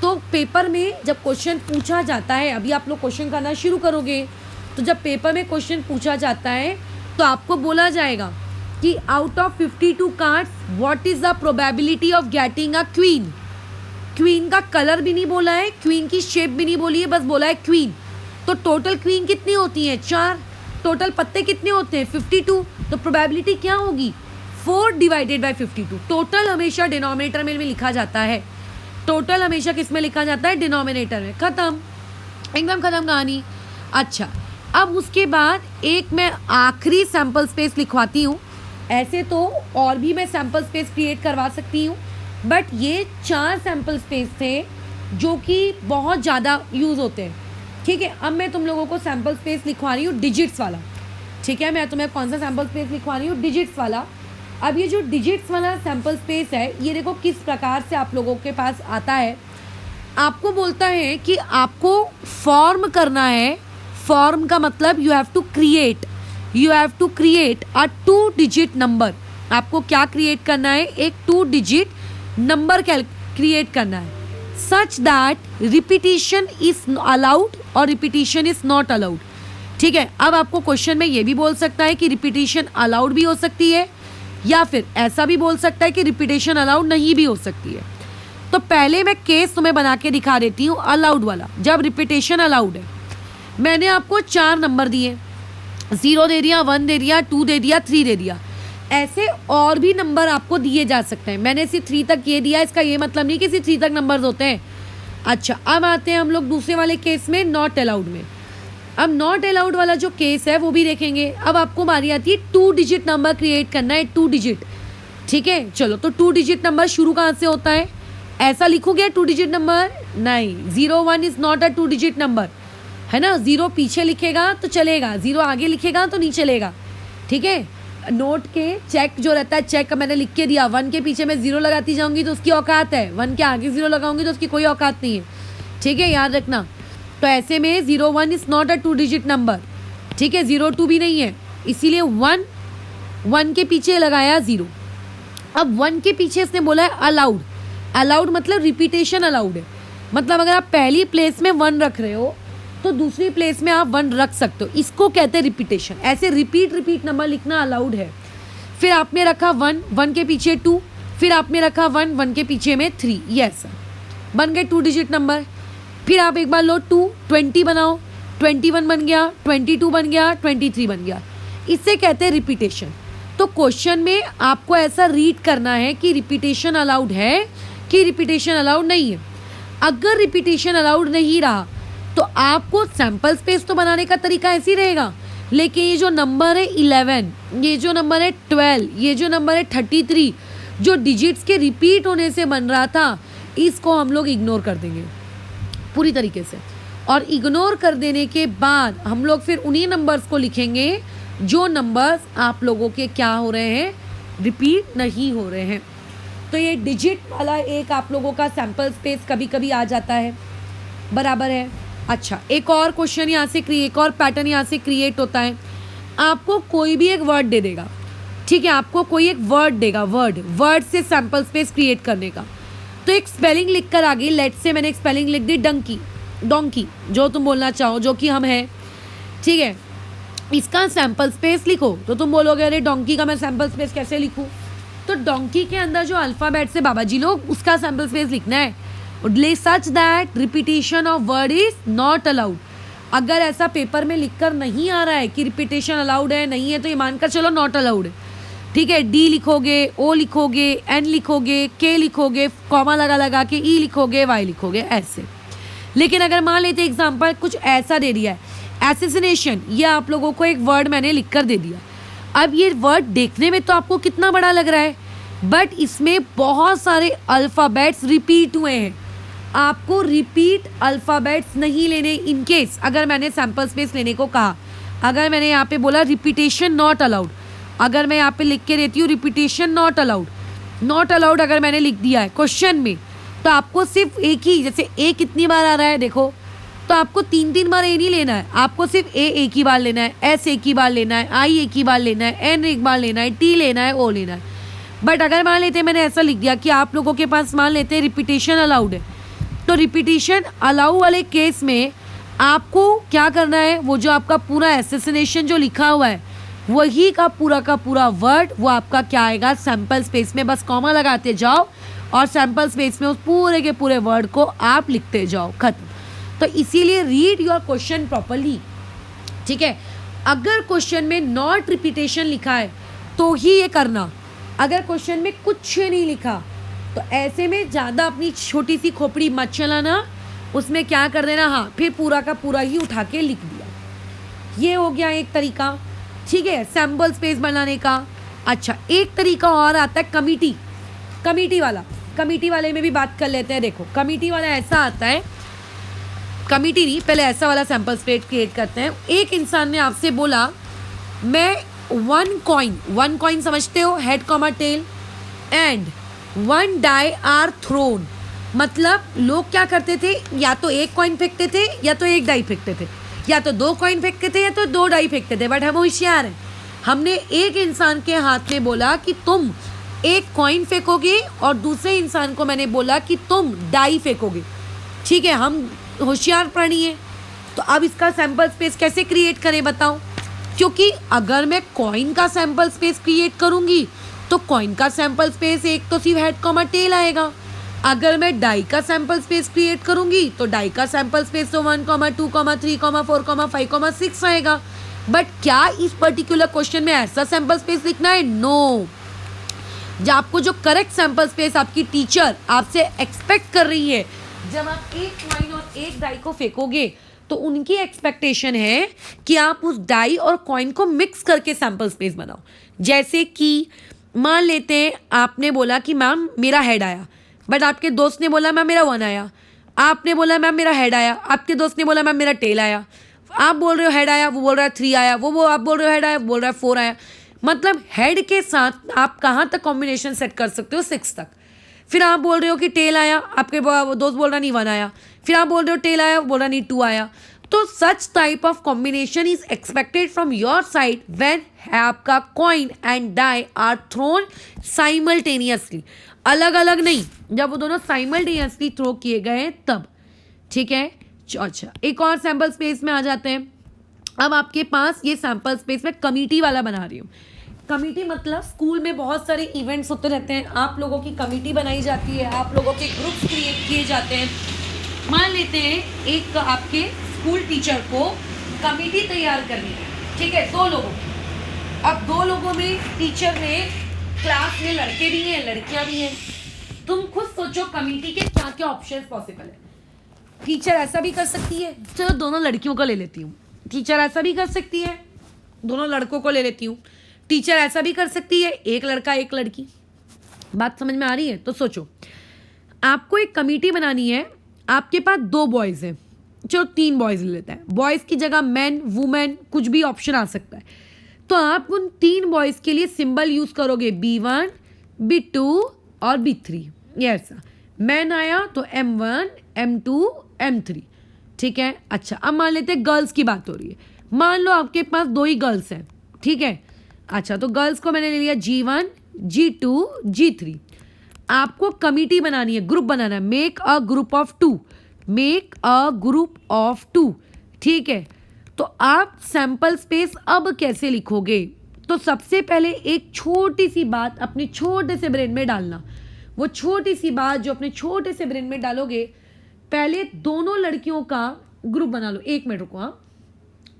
तो पेपर में जब क्वेश्चन पूछा जाता है, अभी आप लोग क्वेश्चन करना शुरू करोगे, तो जब पेपर में क्वेश्चन पूछा जाता है तो आपको बोला जाएगा कि out of 52 cards what is the probability of getting a queen. Queen का कलर भी नहीं बोला है, क्वीन की शेप भी नहीं बोली है, बस बोला है क्वीन। तो टोटल क्वीन कितनी होती हैं, 4। टोटल पत्ते कितने होते हैं, 52। तो प्रोबेबिलिटी क्या होगी, 4 डिवाइडेड बाय 52। टोटल हमेशा डिनोमिनेटर में लिखा जाता है, टोटल हमेशा किस में लिखा जाता है, डिनोमिनेटर में। ख़त्म, एकदम ख़त्म कहानी। अच्छा, अब उसके बाद एक मैं आखिरी सैम्पल स्पेस लिखवाती हूँ। ऐसे तो और भी मैं सैम्पल स्पेस क्रिएट करवा सकती हूँ, बट ये 4 सैम्पल स्पेस थे जो कि बहुत ज़्यादा यूज़ होते हैं। ठीक है, अब मैं तुम लोगों को सैम्पल स्पेस लिखवा रही हूँ डिजिट्स वाला। ठीक है, मैं तुम्हें कौन सा सैम्पल स्पेस लिखवा रही हूँ, डिजिट्स वाला। अब ये जो डिजिट्स वाला सैम्पल स्पेस है, ये देखो किस प्रकार से आप लोगों के पास आता है। आपको बोलता है कि आपको फॉर्म करना है। फॉर्म का मतलब you have to create a 2 digit number. आपको क्या क्रिएट करना है, एक 2 डिजिट नंबर क्रिएट करना है, such that repetition is allowed और रिपीटिशन इज नॉट अलाउड। ठीक है, अब आपको क्वेश्चन में ये भी बोल सकता है कि रिपीटिशन अलाउड भी हो सकती है, या फिर ऐसा भी बोल सकता है कि रिपीटिशन अलाउड नहीं भी हो सकती है। तो पहले मैं केस तुम्हें बना के दिखा देती हूँ अलाउड वाला, जब रिपीटिशन अलाउड है। मैंने आपको 4 नंबर दिए, 0 दे दिया, 1 दे दिया, 2 दे दिया, 3 दे दिया। ऐसे और भी नंबर आपको दिए जा सकते हैं। मैंने सिर्फ 3 तक ये दिया, इसका ये मतलब नहीं कि सिर्फ 3 तक नंबर्स होते हैं। अच्छा, अब आते हैं हम लोग दूसरे वाले केस में, नॉट अलाउड में। अब नॉट अलाउड वाला जो केस है वो भी देखेंगे। अब आपको बारी आती है 2 डिजिट नंबर क्रिएट करना है, 2 डिजिट। ठीक है, चलो, तो 2 डिजिट नंबर शुरू कहाँ से होता है, ऐसा लिखोगे 2 डिजिट नंबर, नहीं, 0 1 is not a 2 digit number, है ना। 0 पीछे लिखेगा तो चलेगा, 0 आगे लिखेगा तो नहीं चलेगा। ठीक है, नोट के चेक जो रहता है, चेक मैंने लिख के दिया, 1 के पीछे मैं 0 लगाती जाऊंगी तो उसकी औकात है, 1 के आगे 0 लगाऊंगी तो उसकी कोई औकात नहीं है। ठीक है, याद रखना। तो ऐसे में 0 1 is not a 2 digit number. ठीक है, 0 2 भी नहीं है, इसीलिए 1 के पीछे लगाया 0। अब 1 के पीछे इसने बोला है अलाउड। अलाउड मतलब रिपीटेशन अलाउड है, मतलब अगर आप पहली प्लेस में 1 रख रहे हो तो दूसरी प्लेस में आप 1 रख सकते हो, इसको कहते हैं रिपीटेशन। ऐसे रिपीट नंबर लिखना अलाउड है। फिर आपने रखा 1 के पीछे 2, फिर आपने रखा 1 के पीछे में 3, यस, बन गए 2 डिजिट नंबर। फिर आप एक बार लो 2 20 बनाओ, 21 बन गया, 22 बन गया, 23 बन गया, इससे कहते हैं रिपीटेशन। तो क्वेश्चन में आपको ऐसा रीड करना है कि रिपीटेशन अलाउड है कि रिपीटेशन अलाउड नहीं है। अगर रिपीटेशन अलाउड नहीं रहा तो आपको सैम्पल स्पेस तो बनाने का तरीका ऐसे ही रहेगा, लेकिन ये जो नंबर है 11, ये जो नंबर है 12, ये जो नंबर है 33, जो डिजिट्स के रिपीट होने से बन रहा था, इसको हम लोग इग्नोर कर देंगे पूरी तरीके से। और इग्नोर कर देने के बाद हम लोग फिर उन्हीं नंबर्स को लिखेंगे जो नंबर्स आप लोगों के क्या हो रहे हैं, रिपीट नहीं हो रहे हैं। तो ये डिजिट वाला एक आप लोगों का सैम्पल स्पेस कभी कभी आ जाता है, बराबर है। अच्छा, एक और क्वेश्चन यहाँ से एक और पैटर्न यहाँ से क्रिएट होता है। आपको कोई भी एक वर्ड दे देगा, ठीक है, आपको कोई एक वर्ड देगा, वर्ड से सैम्पल स्पेस क्रिएट करने का। तो एक स्पेलिंग लिख कर आ गई, लेट्स से मैंने एक स्पेलिंग लिख दी डोंकी, जो तुम बोलना चाहो, जो कि हम हैं। ठीक है, इसका सैम्पल स्पेस लिखो। तो तुम बोलोगे अरे डोंकी का मैं सैम्पल स्पेस कैसे लिखूँ, तो डोंकी के अंदर जो अल्फ़ाबेट से बाबा जी लोग, उसका सैम्पल स्पेस लिखना है। Such that repetition of word is not allowed. अगर ऐसा पेपर में लिखकर नहीं आ रहा है कि रिपीटेशन अलाउड है नहीं है, तो ये मानकर चलो नॉट अलाउड है, ठीक है। डी लिखोगे, ओ लिखोगे, एन लिखोगे, के लिखोगे, कॉमा लगा लगा के ई लिखोगे, वाई लिखोगे, ऐसे। लेकिन अगर मान लेते एग्जाम्पल कुछ ऐसा दे दिया है, एसेसिनेशन, ये आप लोगों को एक वर्ड मैंने लिख कर दे दिया। अब ये वर्ड देखने में तो आपको कितना बड़ा लग रहा है, बट इसमें बहुत सारे अल्फ़ाबेट्स रिपीट हुए हैं। आपको रिपीट अल्फ़ाबेट्स नहीं लेने। इन केस अगर मैंने सैम्पल स्पेस लेने को कहा, अगर मैंने यहाँ पे बोला रिपीटेशन नॉट अलाउड, अगर मैं यहाँ पे लिख के देती हूँ repetition not allowed, not allowed अगर मैंने लिख दिया है क्वेश्चन में, तो आपको सिर्फ एक ही, जैसे ए कितनी बार आ रहा है देखो, तो आपको 3 बार ए नहीं लेना है, आपको सिर्फ ए एक ही बार लेना है, एस एक ही बार लेना है, आई एक ही बार लेना है, एन एक बार लेना है, टी लेना है, ओ लेना है। बट अगर मान लेते हैं मैंने ऐसा लिख दिया कि आप लोगों के पास मान लेते हैं रिपीटेशन अलाउड है, तो रिपीटेशन अलाउ वाले केस में आपको क्या करना है, वो जो आपका पूरा एसेसिनेशन जो लिखा हुआ है वही का पूरा वर्ड वो आपका क्या आएगा, सैम्पल स्पेस में बस कॉमा लगाते जाओ और सैम्पल स्पेस में उस पूरे के पूरे वर्ड को आप लिखते जाओ, खत्म। तो इसीलिए रीड योर क्वेश्चन प्रॉपरली, ठीक है। अगर क्वेश्चन में नॉट रिपीटेशन लिखा है तो ही ये करना, अगर क्वेश्चन में कुछ नहीं लिखा तो ऐसे में ज़्यादा अपनी छोटी सी खोपड़ी मत चलाना, उसमें क्या कर देना, हाँ फिर पूरा का पूरा ही उठा के लिख दिया। ये हो गया एक तरीका, ठीक है, सैम्पल स्पेस बनाने का। अच्छा, एक तरीका और आता है कमिटी वाला। कमिटी वाले में भी बात कर लेते हैं। देखो कमिटी वाला ऐसा आता है, कमिटी नहीं, पहले ऐसा वाला सैम्पल स्पेस क्रिएट करते हैं। एक इंसान ने आपसे बोला मैं वन कॉइन समझते हो, head comma tail, and 1 die are thrown. मतलब लोग क्या करते थे, या तो एक कॉइन फेंकते थे या तो एक डाई फेंकते थे, या तो 2 कॉइन फेंकते थे या तो 2 डाई फेंकते थे। बट हम होशियार हैं, हमने एक इंसान के हाथ में बोला कि तुम एक कॉइन फेंकोगे और दूसरे इंसान को मैंने बोला कि तुम डाई फेंकोगे, ठीक है, हम होशियार प्राणी हैं। तो अब इसका सैम्पल स्पेस कैसे क्रिएट करें बताओ, क्योंकि अगर मैं कॉइन का सैम्पल स्पेस क्रिएट करूँगी तो कॉइन का सैम्पल स्पेस एक तो सिर्फ हेड कॉमा टेल आएगा। अगर मैं डाई का सैम्पल स्पेस क्रिएट करूँगी तो डाई का सैम्पल स्पेस तो 1, 2, 3, 4, 5, 6 आएगा। बट क्या इस पर्टिकुलर क्वेश्चन में ऐसा सैम्पल स्पेस लिखना है? नो। जब आपको जो करेक्ट सैम्पल स्पेस आपकी टीचर आपसे एक्सपेक्ट कर रही है, जब आप एक कॉइन और एक डाई को फेंकोगे तो उनकी एक्सपेक्टेशन है कि आप उस डाई और कॉइन को मिक्स करके सैम्पल स्पेस बनाओ। जैसे कि मान लेते हैं आपने बोला कि मैम मेरा हेड आया, बट आपके दोस्त ने बोला मैम मेरा 1 आया। आपने बोला मैम मेरा हेड आया, आपके दोस्त ने बोला मैम मेरा टेल आया। आप बोल रहे हो हेड आया, वो बोल रहा है 3 आया, वो आप बोल रहे हो हेड आया, वो बोल रहा है 4 आया। मतलब हेड के साथ आप कहाँ तक कॉम्बिनेशन सेट कर सकते हो? 6 तक। फिर आप बोल रहे हो कि टेल आया, आपके दोस्त बोल रहा नहीं 1 आया। फिर आप बोल रहे हो टेल आया, बोल रहा नहीं 2 आया। तो such type of combination is expected from your side when आपका coin and die are thrown simultaneously, अलग अलग नहीं, जब वो दोनों साइमल्टेनियसली थ्रो किए गए तब, ठीक है। अच्छा, एक और सैम्पल स्पेस में आ जाते हैं। अब आपके पास ये सैम्पल स्पेस में कमिटी वाला बना रही हूँ। कमिटी मतलब स्कूल में बहुत सारे इवेंट्स होते रहते हैं, आप लोगों की कमिटी बनाई जाती है, आप लोगों के ग्रुप्स क्रिएट किए जाते हैं। मान लेते हैं एक आपके स्कूल टीचर को कमिटी तैयार करनी है, ठीक है, 2 लोगों की। अब 2 लोगों में टीचर ने क्लास में लड़के भी हैं लड़कियां भी हैं, तुम खुद सोचो कमिटी के क्या क्या ऑप्शंस पॉसिबल है। टीचर ऐसा भी कर सकती है, चलो दोनों लड़कियों को ले लेती हूँ। टीचर ऐसा भी कर सकती है, दोनों लड़कों को ले लेती हूँ। टीचर ऐसा भी कर सकती है, एक लड़का एक लड़की। बात समझ में आ रही है? तो सोचो, आपको एक कमिटी बनानी है, आपके पास 2 बॉयज़ हैं, चलो 3 बॉयज़ ले लेते हैं। बॉयज़ की जगह मैन, वुमेन, कुछ भी ऑप्शन आ सकता है। तो आप उन 3 बॉयज़ के लिए सिंबल यूज़ करोगे B1, B2 और B3। ये ऐसा मैन आया तो M1, M2, M3, ठीक है। अच्छा, अब मान लेते हैं गर्ल्स की बात हो रही है। मान लो आपके पास 2 ही गर्ल्स हैं, ठीक है। अच्छा, तो गर्ल्स को मैंने ले लिया G1, G2, G3। आपको कमिटी बनानी है, ग्रुप बनाना है, make a group of 2, make a group of 2, ठीक है। तो आप सैम्पल स्पेस अब कैसे लिखोगे? तो सबसे पहले एक छोटी सी बात अपने छोटे से ब्रेन में डालना, वो छोटी सी बात जो अपने छोटे से ब्रेन में डालोगे, पहले दोनों लड़कियों का ग्रुप बना लो। 1 मिनट रुको, हाँ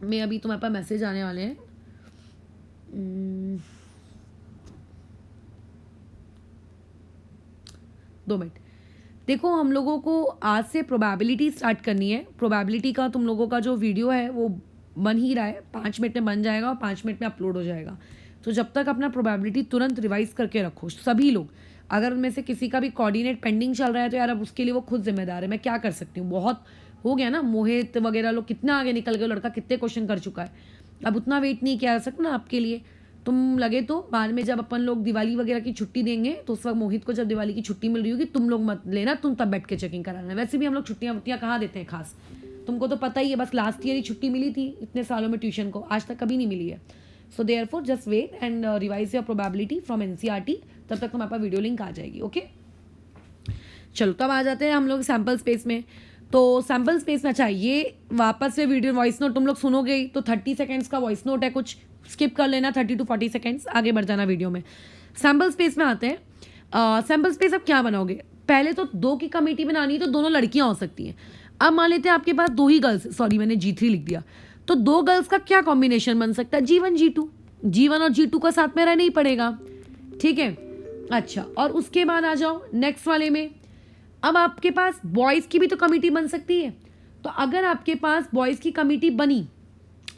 मैं अभी तुम्हारे पास मैसेज आने वाले हैं। 2 मिनट। देखो हम लोगों को आज से प्रोबेबिलिटी स्टार्ट करनी है। प्रोबेबिलिटी का तुम लोगों का जो वीडियो है वो बन ही रहा है, 5 मिनट में बन जाएगा और 5 मिनट में अपलोड हो जाएगा। तो जब तक अपना प्रोबेबिलिटी तुरंत रिवाइज करके रखो सभी लोग। अगर उनमें से किसी का भी कोऑर्डिनेट पेंडिंग चल रहा है तो यार अब उसके लिए वो खुद जिम्मेदार है, मैं क्या कर सकती हूँ। बहुत हो गया ना, मोहित वगैरह लोग कितना आगे निकल गए, लड़का कितने क्वेश्चन कर चुका है, अब उतना वेट नहीं किया जा सकता ना आपके लिए। तुम लगे तो बाद में जब अपन लोग दिवाली वगैरह की छुट्टी देंगे तो उस वक्त मोहित को जब दिवाली की छुट्टी मिल रही होगी तुम लोग मत लेना, तुम तब बैठ के चेकिंग कराना। वैसे भी हम लोग छुट्टियाँ कहाँ देते हैं खास, तुमको तो पता ही है, बस लास्ट ईयर ही छुट्टी मिली थी इतने सालों में ट्यूशन को, आज तक कभी नहीं मिली है। So therefore just wait and revise your probability from NCERT, तब तक तुम्हारे पास वीडियो लिंक आ जाएगी। ओके चलो तब आ जाते हैं हम लोग सैम्पल स्पेस में। तो सैम्पल स्पेस में अच्छा ये वापस से वीडियो वॉइस नोट तुम लोग सुनोगे ही, तो 30 सेकेंड्स का वॉइस नोट है, कुछ स्किप कर लेना, 30 to 40 सेकेंड्स आगे बढ़ जाना वीडियो में। सैम्पल स्पेस में आते हैं। सैम्पल स्पेस अब क्या बनाओगे, पहले तो 2 की कमेटी बनानी है तो दोनों लड़कियां हो सकती हैं। अब मान लेते हैं आपके पास 2 ही गर्ल्स, सॉरी मैंने G3 लिख दिया, तो 2 गर्ल्स का क्या कॉम्बिनेशन बन सकता है, G1 G2, G1 और G2 का साथ में रहना ही पड़ेगा, ठीक है। अच्छा और उसके बाद आ जाओ नेक्स्ट वाले में। अब आपके पास बॉयज़ की भी तो कमेटी बन सकती है, तो अगर आपके पास बॉयज़ की कमेटी बनी,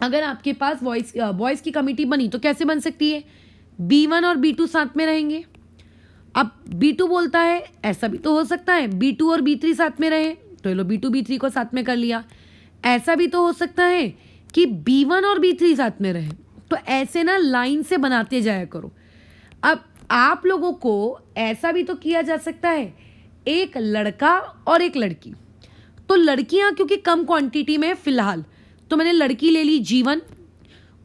अगर आपके पास बॉयज़ की कमेटी बनी तो कैसे बन सकती है, B1 और B2 साथ में रहेंगे। अब B2 बोलता है ऐसा भी तो हो सकता है B2 और B3 साथ में रहे, तो लो B2 B3 को साथ में कर लिया। ऐसा भी तो हो सकता है कि B1 और B3 साथ में रहे, तो ऐसे ना लाइन से बनाते जाया करो। अब आप लोगों को ऐसा भी तो किया जा सकता है, एक लड़का और एक लड़की, तो लड़कियां क्योंकि कम क्वांटिटी में फिलहाल, तो मैंने लड़की ले ली G1,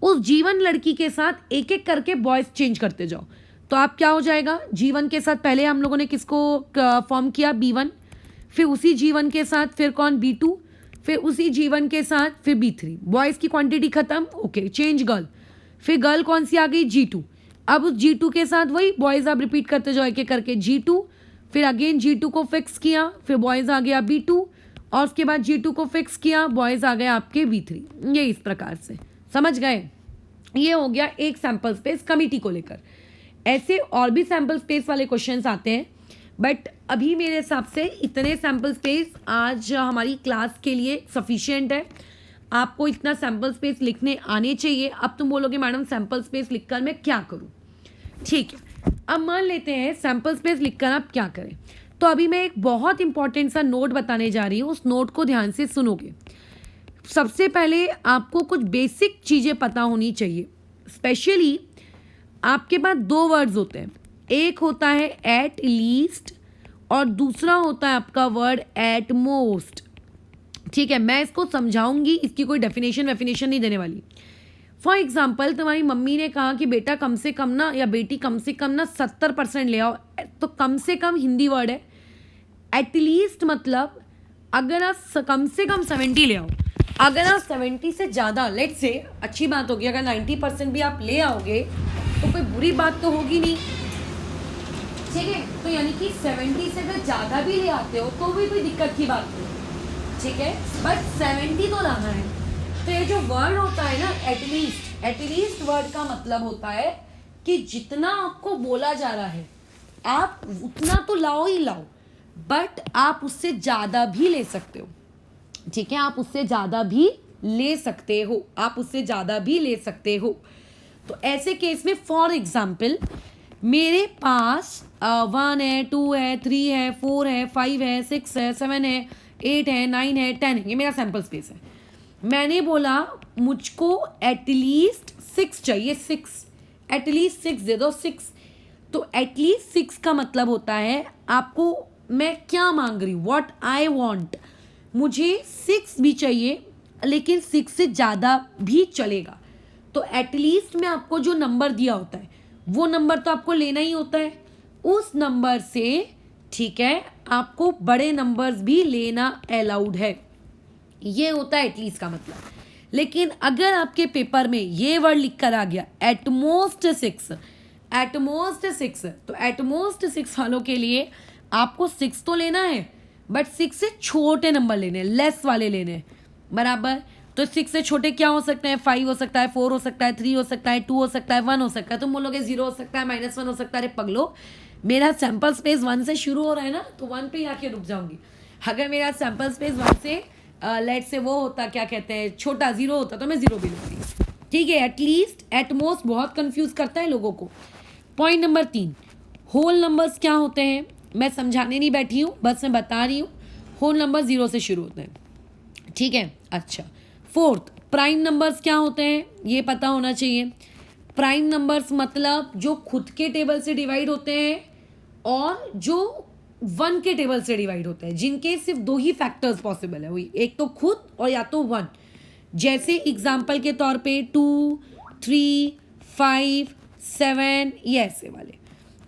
उस G1 लड़की के साथ एक एक करके बॉयज चेंज करते जाओ। तो आप क्या हो जाएगा, G1 के साथ पहले हम लोगों ने किसको फॉर्म किया, B1, फिर उसी G1 के साथ फिर कौन, B2, फिर उसी G1 के साथ फिर B3। बॉयज़ की क्वांटिटी खत्म, ओके चेंज गर्ल, फिर गर्ल कौन सी आ गई, G2। अब उस G2 के साथ वही बॉयज़ आप रिपीट करते जाओ एक एक करके, G2, फिर अगेन G2 को फिक्स किया, फिर बॉयज़ आ गया B2, और उसके बाद G2 को फिक्स किया, बॉयज़ आ गए आपके B3। ये इस प्रकार से समझ गए, ये हो गया एक सैम्पल स्पेस कमिटी को लेकर। ऐसे और भी सैम्पल स्पेस वाले क्वेश्चंस आते हैं, बट अभी मेरे हिसाब से इतने सैम्पल स्पेस आज हमारी क्लास के लिए सफिशिएंट है। आपको इतना सैम्पल स्पेस लिखने आने चाहिए। अब तुम बोलोगे मैडम सैम्पल स्पेस लिखकर मैं क्या करूं, ठीक है। अब मान लेते हैं सैम्पल स्पेस लिखकर आप क्या करें, तो अभी मैं एक बहुत इंपॉर्टेंट सा नोट बताने जा रही हूँ, उस नोट को ध्यान से सुनोगे। सबसे पहले आपको कुछ बेसिक चीज़ें पता होनी चाहिए। स्पेशली आपके पास 2 वर्ड्स होते हैं, एक होता है एट लीस्ट और दूसरा होता है आपका वर्ड एट मोस्ट, ठीक है। मैं इसको समझाऊंगी, इसकी कोई डेफिनेशन नहीं देने वाली। फॉर एग्जाम्पल तुम्हारी मम्मी ने कहा कि बेटा कम से कम ना, या बेटी कम से कम ना 70% ले आओ, तो कम से कम हिंदी वर्ड है, एटलीस्ट मतलब अगर आप कम से कम 70 ले आओ, अगर आप 70 से ज़्यादा, लेट्स से अच्छी बात होगी, अगर 90% भी आप ले आओगे तो कोई बुरी बात तो होगी नहीं, ठीक है। तो यानी कि 70 से अगर ज़्यादा भी ले आते हो तो भी कोई दिक्कत की बात नहीं, ठीक है, बट 70 तो लाना है। तो ये जो वर्ड होता है ना एटलीस्ट वर्ड का मतलब होता है कि जितना आपको बोला जा रहा है आप उतना तो लाओ ही लाओ, बट आप उससे ज़्यादा भी ले सकते हो, ठीक है, आप उससे ज़्यादा भी ले सकते हो, आप उससे ज़्यादा भी ले सकते हो। तो ऐसे केस में फॉर एग्जाम्पल मेरे पास 1 है, 2 है, 3 है, 4 है, 5 है, 6 है, 7 है, 8 है, 9 है, 10 है, ये मेरा सैम्पल स्पेस है। मैंने बोला मुझको एटलीस्ट 6 चाहिए, 6 एटलीस्ट 6 दे दो, 6। तो एटलीस्ट 6 का मतलब होता है आपको मैं क्या मांग रही हूँ, व्हाट आई वांट, मुझे 6 भी चाहिए लेकिन 6 से ज़्यादा भी चलेगा। तो एटलीस्ट में आपको जो नंबर दिया होता है वो नंबर तो आपको लेना ही होता है, उस नंबर से, ठीक है, आपको बड़े नंबर्स भी लेना अलाउड है, ये होता है एटलीस्ट का मतलब। लेकिन अगर आपके पेपर में ये वर्ड लिख कर आ गया एटमोस्ट 6, एटमोस्ट 6 है, तो एटमोस्ट 6 वालों के लिए आपको 6 तो लेना है, बट 6 से छोटे नंबर लेने हैं, लेस वाले लेने हैं, बराबर। तो 6 से छोटे क्या हो सकते हैं? 5 हो सकता है, 4 हो सकता है, 3 हो सकता है, 2 हो सकता है, 1 हो सकता है। तुम बोलोगे 0 हो सकता है, -1 हो सकता है। अरे पगलो, मेरा सैम्पल स्पेस 1 से शुरू हो रहा है ना, तो 1 पे ही आके रुक जाऊंगी। अगर मेरा सैम्पल स्पेस 1 से लेट से वो होता, क्या कहते हैं, छोटा 0 होता, तो मैं 0 भी लूँगी, ठीक है। एटलीस्ट एटमोस्ट बहुत कंफ्यूज करता है लोगों को। पॉइंट नंबर 3, होल नंबर्स क्या होते हैं? मैं समझाने नहीं बैठी हूँ, बस मैं बता रही हूँ। होल नंबर 0 से शुरू होते हैं, ठीक है। अच्छा, 4th, प्राइम नंबर्स क्या होते हैं ये पता होना चाहिए। प्राइम नंबर्स मतलब जो खुद के टेबल से डिवाइड होते हैं और जो 1 के टेबल से डिवाइड होते हैं, जिनके सिर्फ 2 ही फैक्टर्स पॉसिबल है, वही एक तो खुद और या तो 1। जैसे एग्जाम्पल के तौर पे 2, 3, 5, 7, ये ऐसे वाले।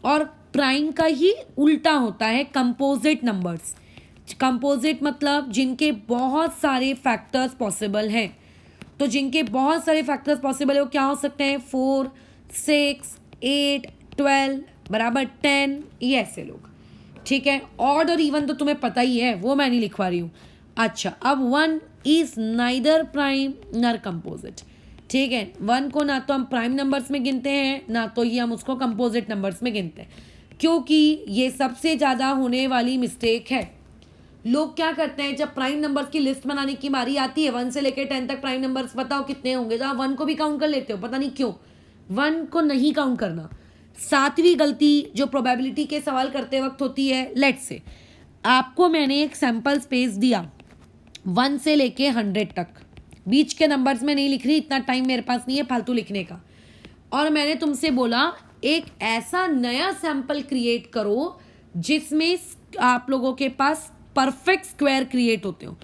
और प्राइम का ही उल्टा होता है कंपोजिट नंबर्स। कंपोजिट मतलब जिनके बहुत सारे फैक्टर्स पॉसिबल हैं। तो जिनके बहुत सारे फैक्टर्स पॉसिबल है वो क्या हो सकते हैं? 4, 6, 8, 12 बराबर 10, ये ऐसे लोग, ठीक है। ऑड और इवन तो तुम्हें पता ही है, वो मैं नहीं लिखवा रही हूँ। अच्छा, अब 1 इज नाइदर प्राइम नर कंपोजिट, ठीक है। 1 को ना तो हम प्राइम नंबर्स में गिनते हैं, ना तो ये हम उसको कंपोजिट नंबर्स में गिनते हैं, क्योंकि ये सबसे ज़्यादा होने वाली मिस्टेक है। लोग क्या करते हैं, जब प्राइम नंबर्स की लिस्ट बनाने की बारी आती है, 1 से लेकर 10 तक प्राइम नंबर्स बताओ कितने होंगे, तो आप 1 को भी काउंट कर लेते हो, पता नहीं क्यों 1 को नहीं काउंट करना। 7वीं गलती जो प्रोबेबिलिटी के सवाल करते वक्त होती है, लेट से आपको मैंने एक सैंपल स्पेस दिया 1 से लेके 100 तक, बीच के नंबर्स में नहीं लिख रही, इतना टाइम मेरे पास नहीं है फालतू लिखने का। और मैंने तुमसे बोला एक ऐसा नया सैंपल क्रिएट करो जिसमें आप लोगों के पास परफेक्ट स्क्वायर क्रिएट होते हो।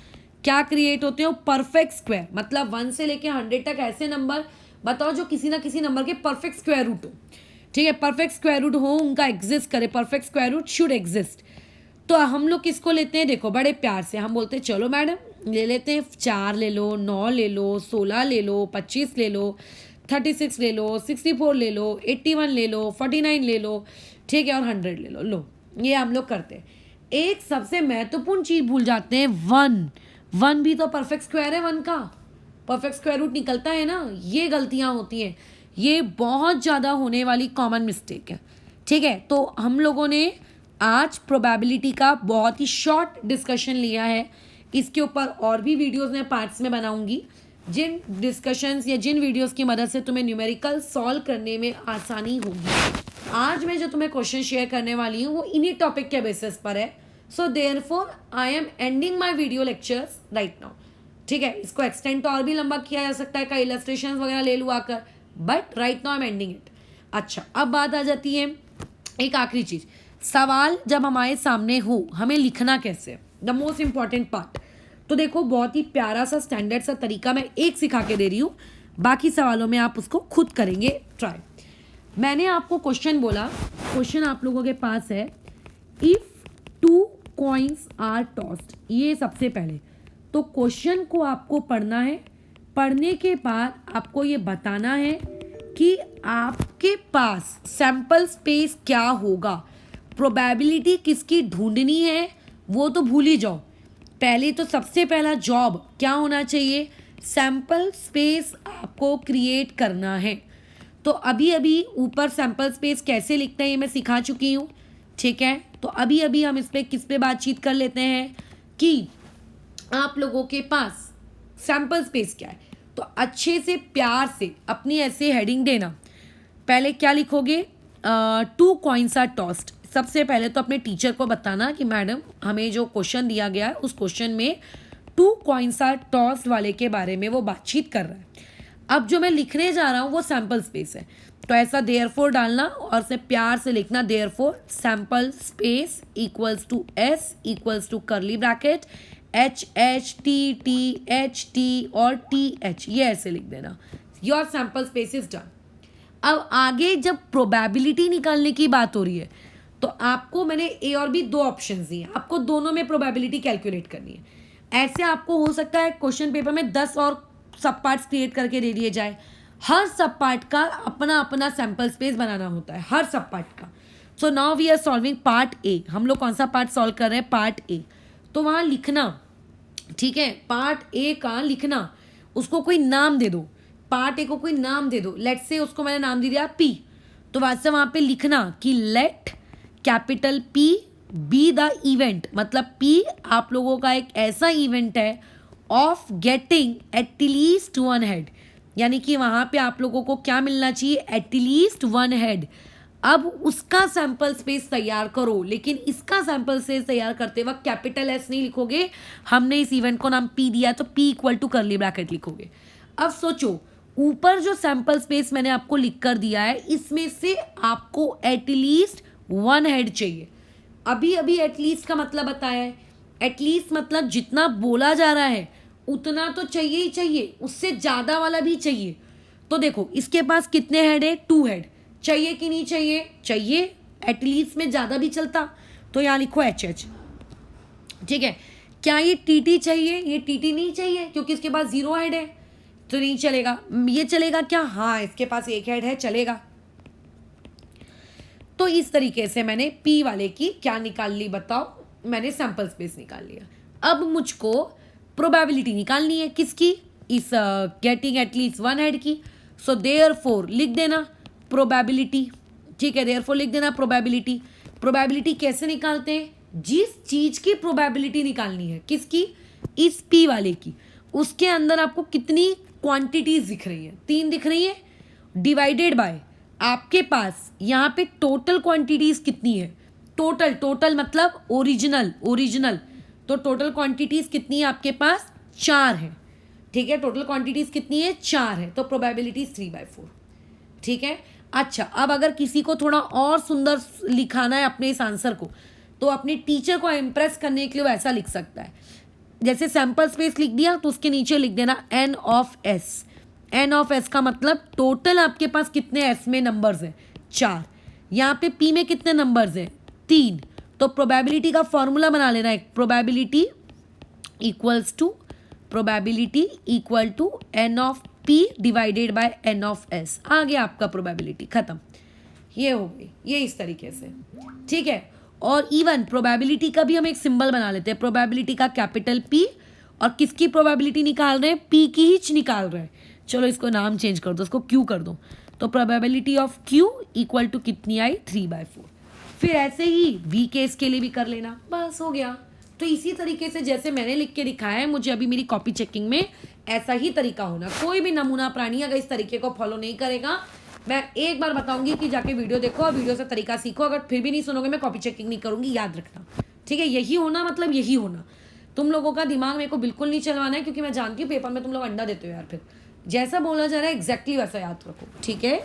क्या क्रिएट होते हो? परफेक्ट स्क्वायर, मतलब 1 से लेके 100 तक ऐसे नंबर बताओ जो किसी ना किसी नंबर के परफेक्ट स्क्वायर रूट हो, ठीक है। परफेक्ट स्क्वायर रूट हो, उनका एग्जिस्ट करे, perfect square root should exist. तो हम लोग किसको लेते हैं? देखो, बड़े प्यार से हम बोलते हैं चलो मैडम ले लेते हैं, 4 ले लो, 9 ले लो, 16 ले लो, 25 ले लो, 36 ले लो, 64 ले लो, 81 ले लो, 49 ले लो, ठीक है, और 100 ले लो। लो, ये हम लोग करते हैं। एक सबसे महत्वपूर्ण चीज भूल जाते हैं, 1 भी तो परफेक्ट स्क्वायर है, 1 का परफेक्ट स्क्वायर रूट निकलता है ना। ये गलतियां होती हैं, ये बहुत ज़्यादा होने वाली कॉमन मिस्टेक है, ठीक है। तो हम लोगों ने आज प्रोबेबिलिटी का बहुत ही शॉर्ट डिस्कशन लिया है। इसके ऊपर और भी वीडियोस मैं पार्ट्स में बनाऊंगी, जिन डिस्कशंस या जिन वीडियोस की मदद से तुम्हें न्यूमेरिकल सॉल्व करने में आसानी होगी। आज मैं जो तुम्हें क्वेश्चन शेयर करने वाली हूँ वो इन्हीं टॉपिक के बेसिस पर है। So therefore I am ending my video lectures right now, ठीक है। इसको एक्सटेंड तो और भी लंबा किया जा सकता है, कई इलस्ट्रेशन वगैरह ले लूँ आकर, but right now I am ending it. अच्छा, अब बात आ जाती है एक आखिरी चीज, सवाल जब हमारे सामने हो हमें लिखना कैसे, द मोस्ट इंपॉर्टेंट पार्ट। तो देखो, बहुत ही प्यारा सा स्टैंडर्ड सा तरीका मैं एक सिखा के दे रही हूँ, बाकी सवालों में आप उसको खुद करेंगे ट्राई। मैंने आपको क्वेश्चन बोला, क्वेश्चन आप लोगों के पास है, इफ 2 कॉइन्स आर टॉस्ड, ये सबसे पहले तो क्वेश्चन को आपको पढ़ना है। पढ़ने के बाद आपको ये बताना है कि आपके पास सैंपल स्पेस क्या होगा। प्रोबेबिलिटी किसकी ढूंढनी है वो तो भूल ही जाओ, पहले तो सबसे पहला जॉब क्या होना चाहिए, सैंपल स्पेस आपको क्रिएट करना है। तो अभी ऊपर सैंपल स्पेस कैसे लिखते हैं ये मैं सिखा चुकी हूँ, ठीक है। तो अभी हम इस पे किस पे बातचीत कर लेते हैं कि आप लोगों के पास सैंपल स्पेस क्या है। तो अच्छे से प्यार से अपनी ऐसे हेडिंग देना, पहले क्या लिखोगे, 2 कॉइन्स आर टॉस्ड। सबसे पहले तो अपने टीचर को बताना कि मैडम हमें जो क्वेश्चन दिया गया है उस क्वेश्चन में 2 कॉइन्स आर टॉस्ड वाले के बारे में वो बातचीत कर रहा है। अब जो मैं लिखने जा रहा हूँ वो सैंपल स्पेस है, तो ऐसा देयरफॉर डालना और से प्यार से लिखना, therefore sample space equals to S equals to curly bracket H H T T H T और टी एच, ये ऐसे लिख देना, your sample space is done. अब आगे जब प्रोबेबिलिटी निकालने की बात हो रही है तो आपको मैंने ए और बी 2 ऑप्शंस दिए, आपको दोनों में प्रोबेबिलिटी कैलकुलेट करनी है। ऐसे आपको हो सकता है क्वेश्चन पेपर में 10 और सब पार्ट्स क्रिएट करके दे दिए जाए, हर सब पार्ट का अपना अपना सैंपल स्पेस बनाना होता है, हर सब पार्ट का। So now we are solving part A. हम लोग कौन सा पार्ट सॉल्व कर रहे हैं? Part A. तो वहाँ लिखना, ठीक है, पार्ट ए का लिखना, उसको कोई नाम दे दो, पार्ट ए को कोई नाम दे दो। लेट से उसको मैंने नाम दे दिया पी, तो वैसे वहाँ पे लिखना कि let capital P be the event, मतलब पी आप लोगों का एक ऐसा इवेंट है of getting at least one head, यानी कि वहाँ पे आप लोगों को क्या मिलना चाहिए? At least one head. अब उसका सैंपल स्पेस तैयार करो, लेकिन इसका सैंपल स्पेस तैयार करते वक्त कैपिटल एस नहीं लिखोगे, हमने इस इवेंट को नाम पी दिया तो P equal to curly bracket लिखोगे। अब सोचो, ऊपर जो सैंपल स्पेस मैंने आपको लिख कर दिया है, इसमें से आपको एटलीस्ट वन हेड चाहिए। अभी अभी एटलीस्ट का मतलब बताया है, एटलीस्ट मतलब जितना बोला जा रहा है उतना तो चाहिए ही चाहिए, उससे ज़्यादा वाला भी चाहिए। तो देखो इसके पास कितने हेड है? 2 हेड। चाहिए कि नहीं चाहिए? चाहिए। एटलीस्ट में ज़्यादा भी चलता, तो यहाँ लिखो एच एच, ठीक है। क्या ये टी टी चाहिए? ये टी टी नहीं चाहिए क्योंकि इसके पास 0 हेड है, तो नहीं चलेगा। ये चलेगा क्या? हाँ, इसके पास 1 हेड है, चलेगा। तो इस तरीके से मैंने पी वाले की क्या निकाल ली बताओ? मैंने सैंपल स्पेस निकाल लिया। अब मुझको प्रोबेबिलिटी निकालनी है किसकी? इस गेटिंग एटलीस्ट वन हेड की। सो देयरफॉर लिख देना प्रोबेबिलिटी, ठीक है, देयरफॉर लिख देना प्रोबेबिलिटी। प्रोबेबिलिटी कैसे निकालते हैं? जिस चीज की प्रोबेबिलिटी निकालनी है, किसकी? इस पी वाले की, उसके अंदर आपको कितनी क्वांटिटीज दिख रही है? 3 दिख रही है, डिवाइडेड बाय आपके पास यहाँ पे टोटल क्वांटिटीज कितनी है? टोटल मतलब ओरिजिनल, तो टोटल क्वांटिटीज कितनी है आपके पास? 4 है, ठीक है। टोटल क्वांटिटीज कितनी है? 4 है, तो प्रोबेबिलिटी 3/4, ठीक है। अच्छा, अब अगर किसी को थोड़ा और सुंदर लिखाना है अपने इस आंसर को, तो अपने टीचर को इम्प्रेस करने के लिए वो ऐसा लिख सकता है, जैसे सैंपल स्पेस लिख दिया तो उसके नीचे लिख देना n of S. N of S का मतलब टोटल आपके पास कितने एस में नंबर्स हैं? 4। यहाँ पे पी में कितने नंबर्स हैं? 3। तो प्रोबेबिलिटी का फॉर्मूला बना लेना, एक probability equal to n of P divided by n of S. आ गया आपका प्रोबेबिलिटी, खत्म। ये हो गई, ये इस तरीके से, ठीक है। और इवन प्रोबेबिलिटी का भी हम एक सिंबल बना लेते हैं, प्रोबेबिलिटी का कैपिटल पी, और किसकी प्रोबेबिलिटी निकाल रहे हैं? पी की ही निकाल रहे हैं। चलो इसको नाम चेंज कर दो, इसको क्यू कर दो, तो probability of Q equal to कितनी आई? 3/4। फिर ऐसे ही बी केस के लिए भी कर लेना, बस हो गया। तो इसी तरीके से जैसे मैंने लिख के दिखाया है, मुझे अभी मेरी कॉपी चेकिंग में ऐसा ही तरीका होना। कोई भी नमूना प्राणी अगर इस तरीके को फॉलो नहीं करेगा, मैं एक बार बताऊंगी कि जाके वीडियो देखो और वीडियो से तरीका सीखो। अगर फिर भी नहीं सुनोगे, मैं कॉपी चेकिंग नहीं करूंगी, याद रखना, ठीक है। यही होना मतलब यही होना। तुम लोगों का दिमाग मेरे को बिल्कुल नहीं चलवाना है, क्योंकि मैं जानती हूँ पेपर में तुम लोग अंडा देते हो यार। फिर जैसा बोला जा रहा है एग्जैक्टली वैसा याद रखो, ठीक है।